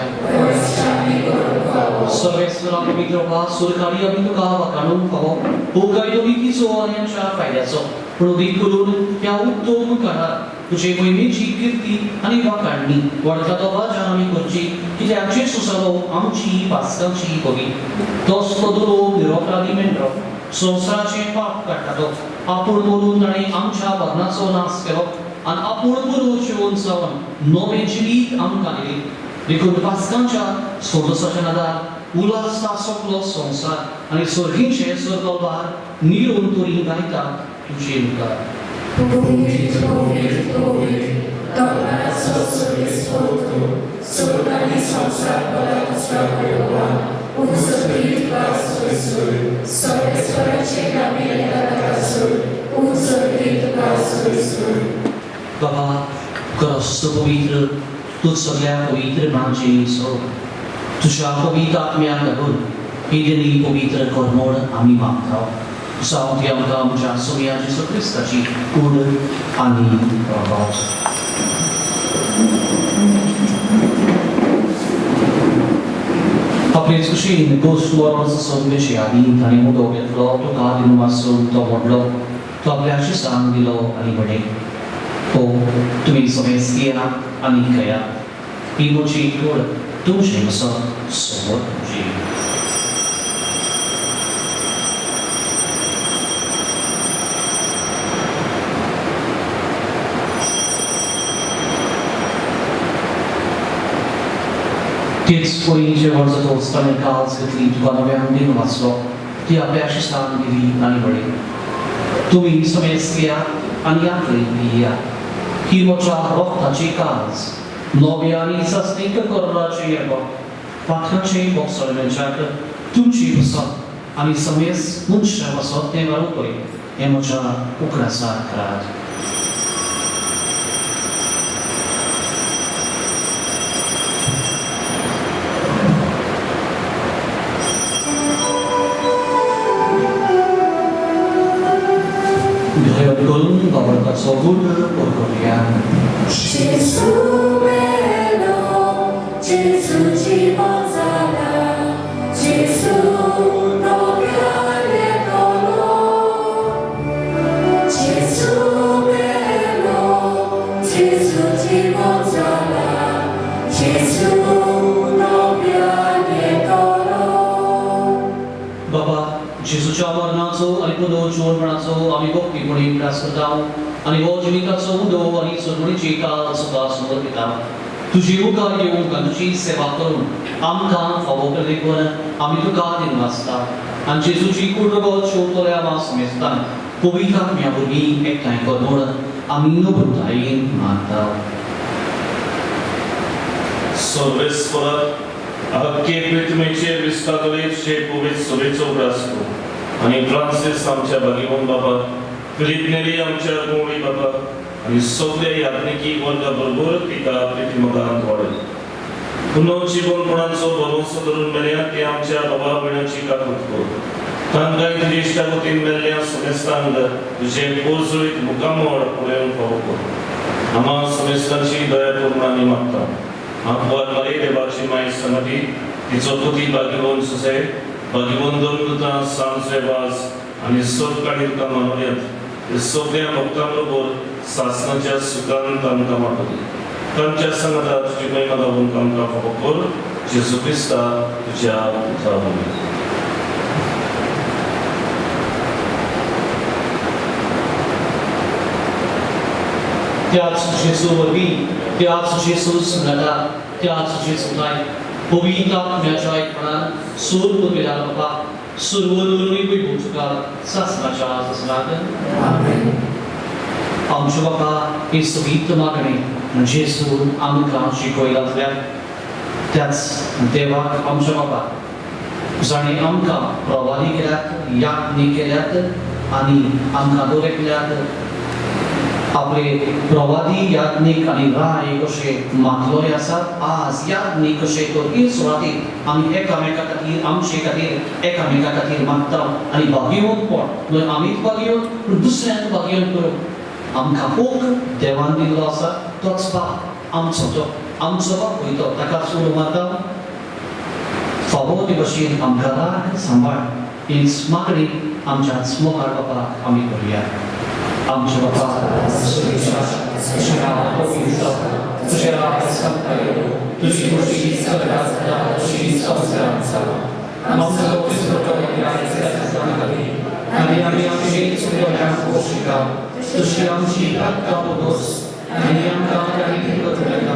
सर्वेस्वरा पवित्र वा सुरकारी आमी तुका वाखाणूंक फावो हो कायदो विकीचो आनी आमच्या फायद्याचो प्रणोदीत करून ह्या उत्तम काळार तुजे मोहिमेची कीर्ती आनी वाखाणणी व्हडका दोबाच्यान आमी करची कित्याक जेसू जालो आमची पासकांची कवी तोच तो दुरो निरपराधी मेंढरो संवसाराचे पाप काडटालो आपूण मरून ताणें आमच्या मरणाचो नाश केलो आनी आपूण बरो जिवन जावन नवें जिवीत आमकां दिलें देखून पासकांच्या सोडसाच्या नादार उलास तासोकलो संवसार आनी सर्गीचे सर्गोबार निरोन तोरी गायता तुजे मुखार बाबा क्रस्त पवित्र तू सगळ्या पवित्र नांचे सो तुझ्या पवित्र आत्म्याक लागून ही दिनी पवित्र कर्मोड आमी मागता जावं ती आमकां आमच्या सोम्या जेसू क्रिस्ताची कूड आनी प्रभाव आपले कुशीन गोश्ट वरोच संदेश आनी ताणें मुदो घेतलो तुका दिवन वाचून तो व्हडलो तो आपल्या शिसांक दिलो आनी म्हणे हो तुम्ही समेस घ्या आनी खया ही म्हजी कूड तुमचे मसत समोर तुमची तेच पयलींचे वर्स दोस्तांनी काल्स घेतली तुका नव्यान दिन वाचलो ती आपल्या शिस्तान दिली आनी म्हळें तुमी समेस घ्या आनी आपली पिया ही म्हज्या रोगताची काल्स नव्या आनी सस्तीक कर्णाची येगो पात्राचे बोक्सळ्यांच्याक तुमची वसत आनी समेस मनशा वसत तें वारू पळय हें म्हज्या उकरासार करात Kung bawal ka sa gulo o Korean. Jesu melo, Jesu জীবনজালা, Jesu নবিয়ালে তলো, Jesu melo, Jesu জীবনজালা, Jesu নবিয়ালে তলো. Baba, Jesuच्या मरणाचो आनी पुनरुज्जीवनाचो आमी भक्तीपणी प्रयास करता आनी हो जिविताचो उदो आनी सगळीची काल सदां समर्पिता तुजी मुखार येवंक आनी तुजी सेवा करून आमकां फावो कर देखून आमी तुका दिन वाचता आनी जेजूची कूड रगत शेवतल्या वास मेस्तान पवित्र आत्म्या वरवीं एकठांय कर म्हूण आमी नबुतायेन मागता सर्वेस्परात अख्खे पृथ्वीचे विस्तारलेचे पवित्र सभेचो प्रास्को आणि फ्रांसिस आमच्या भागीवन बाबा फिलिप नेरी आमच्या गोवळी बाबा आणि सगळे यात्निकी वर्गा बरोबर तिका प्रितीमगांत वाडय पुनर्जीवनपणाचो भरोसो धरून मेल्यात ते आमच्या बाबा भयणाची काकूट कर तांकां तुजे इश्टागतीन मेल्ल्या समेस्तांक तुजे पोरसुळीत मुखामोड पळोवन फावो कर आम्हा समेस्तांची दया करून आमी मागता आमकां मारी देवाची माय संगती तिचो पती भागीवन सुसे भागीवन दोन सांचे वाज आनी सोद काडी तुका मानोऱ्यात हे सगळ्या भक्तां बरोबर सासणाच्या सुखांत आमकां वांटोदी तांच्या संगता तुजी महिमा दाखोवन आमकां फावो कर जेजू क्रिस्ता तुज्या पुत्रा वरवीं त्याच जेजू वरवीं त्याच जेजू संगता त्याच जेजू नाय पवित्र आत्म्याच्या एकपणान सूर पुरविला बाबा सर्व नरुणी वैभवचुकाल सासणाच्या ससनाक आमेन आमचे बाबा ही सगळी मागणी जेजू आमकां शिकयलातल्या त्याच देवाक आमच्या बाबा जाणें आमकां प्रवादी केल्यात याज्ञी केल्यात आणि आमकां दोरेकल्यात आपले प्रवादी याज्ञिक आणि राय कशे मागलोले आसात आज याज्ञिक कशे तो ही सुवातेर आमी एकामेका खातीर आमचे खातीर एकामेका खातीर मागता आणि भाग्यवंत पण आमीच भाग्यवंत पूण दुसऱ्यांक भाग्यवंत करूंक आमकां खूब देवान दिल्लो आसा तोच बाप आमचो बाप वयतो ताका सोडून मारता फावोती भशेन आमकां राख सांबाळ ही मागणी आमच्या मोगाळ बापाक आमी करुया आमचे बापा तुझे नाव पवित्र तुझे राज संपयो तुझी खुशी सदाच तुझी संसारांचा आमचो पवित्र करी आणि आम्ही आमची सुयोजना पोषिका तुझी आमची आत्मा दोस आणि आमकां काही करता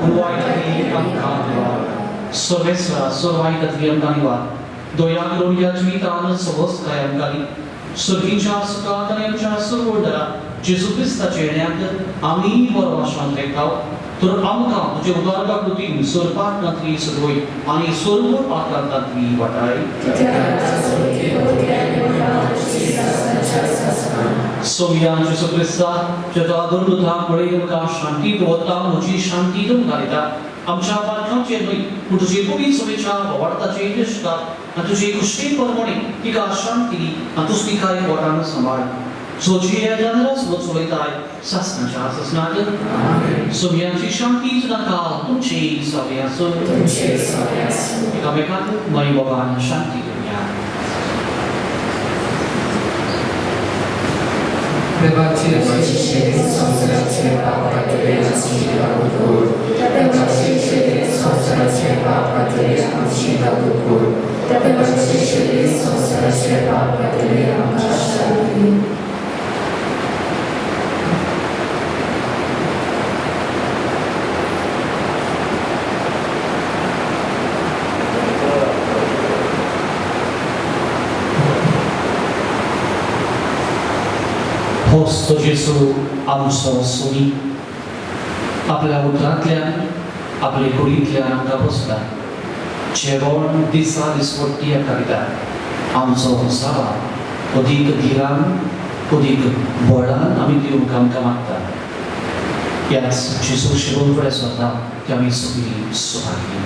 पुरवायची आमकां सर्वेश्वरा सर्वायतली आमकां निवार दया करून या जीवितान सहज काय आमकां सर्गीच्या सुखात आणि आमच्या सर्वोदरा जेजू क्रिस्ताचे येण्यात आमी बरो आशांत रेखाव तर आमकां तुजे उदारका कृतीन स्वर्गांतली सदोय आणि स्वर्ग पाताळांतली वाटाय सोमिया जेजू क्रिस्ता जेतो आदर मुळे आमकां शांती दवरता म्हजी शांती तुमकां दिता आमच्या पालकांचेर न्हय पूण तुजे पवित्र सभेच्या वाडताचे इश्टात आनी तुजे कुशे परमणे तिका शांती दी आनी तुज तिका एक वरान सांबाळ सोची ह्या जनरास वचोयताय सासनाच्या ससनात सोमियांची शांती नाका तुमची सभे आसूं एकामेकाक माई बाबान शांती करुया Wybaczcie się, sądzę Papa, który nas siła utwór. Wybaczcie się, sądzę Papa, który nam siła utwór. Wybaczcie się, sądzę Papa, który nam szanuje. होस्तो जेजू आमचो सोनी आपल्या उतरांतल्यान आपले कुडींतल्यान आमकां बसता जेवण दिसा दिसवट्टी करिता आमचो साबार अदीक धिरान अदीक बळान आमी दिवंक आमकां मागता ह्याच जेजू शिरोन फुडें सरता ते आमी सगळीं सुवाळी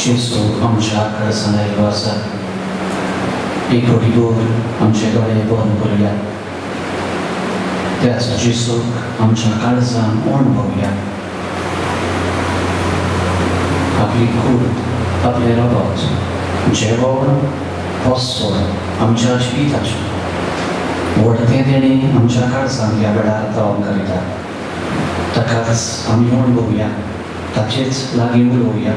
जेजू आमच्या कडसान आयिल्लो आसा एक घडीभर आमचे दोळे बंद करुया त्याच जेजूक आमच्या काळजान अणभवया आपली कूड आपले रगत जेवण वस्त्र आमच्या जिविताचें व्हडतें तेणें आमच्या काळजान ह्या वेळार काम करीता ताकाच आमी अणभवया ताचेच लागीं उलोवया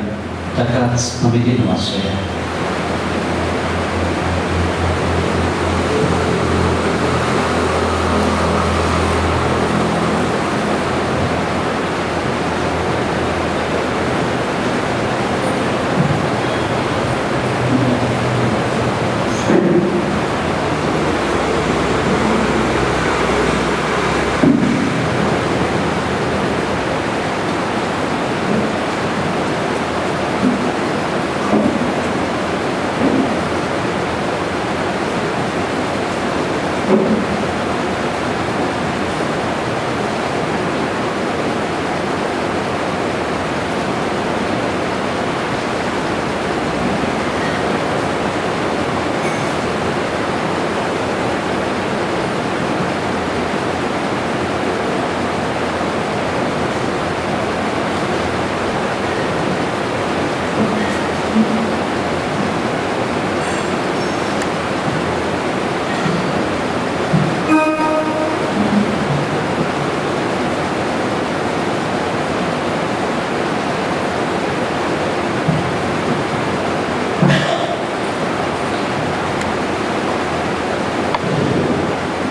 ताकाच आमी दिन वाचूया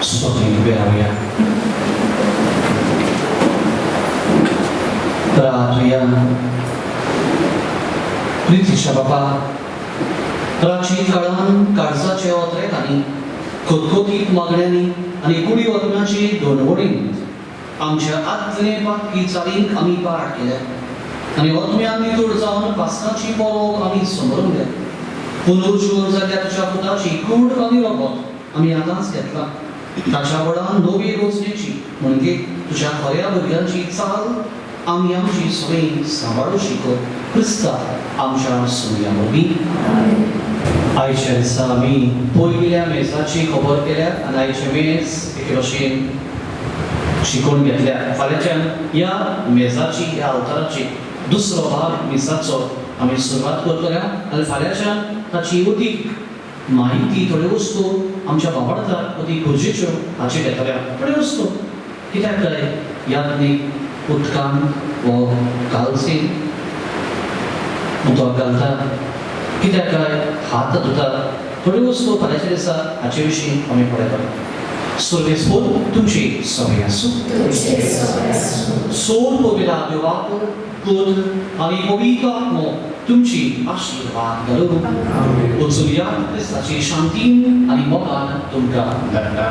स्तोत्रीक उबे रावया रातुया प्रितीच्या बाबा रातची काळान काळजाचे ओतरेकांनी खतखतीत मागण्यांनी आनी कुडी वतनाची दोनवडीन आमच्या आदले पातकी चालींक आमी पाठ केल्या आनी ओतम्यान नितूळ जावन पासकाची परोब आमी समरून घे पुनर्जीवन जाल्ल्या तुज्या पुताची कूड आनी रगत आमी आतांच घेतला ताच्या बळान नवी रोचणेची म्हणजे तुझ्या खऱ्या भुरग्यांची चाल आमी आमची सवय सांबाळूं शिको क्रिस्ता आमच्या सुर्या मदीं आयच्या दिसा आमी पयल्या मेजाची खबर केल्या आनी आयचे मेज एके भशेन शिकून घेतल्या फाल्यांच्यान ह्या मेजाची ह्या अवताराची दुसरो भाग मिसाचो आमी सुरवात करतल्या आनी फाल्यांच्यान ताची अदीक माहिती थोड्यो वस्तू आमच्या बाबार्थाक अदीक गरजेच्यो हाचे घेतल्या थोड्यो वस्तू कित्याक काय याज्ञीक उदकान वो कालसीन उदक घालता कित्याक काय हात धुता थोड्यो वस्तू फाल्यांच्या दिसा हाचे विशीं आमी पळयतले सर्वेस्पोर तुमची सवय आसूं सोल पविला देवाक पुत्र आनी पवित्र आत्मो तुमची आशीर्वाद घालूं वचूया क्रिस्ताची शांतीन आनी मोगान तुमकां धाडटा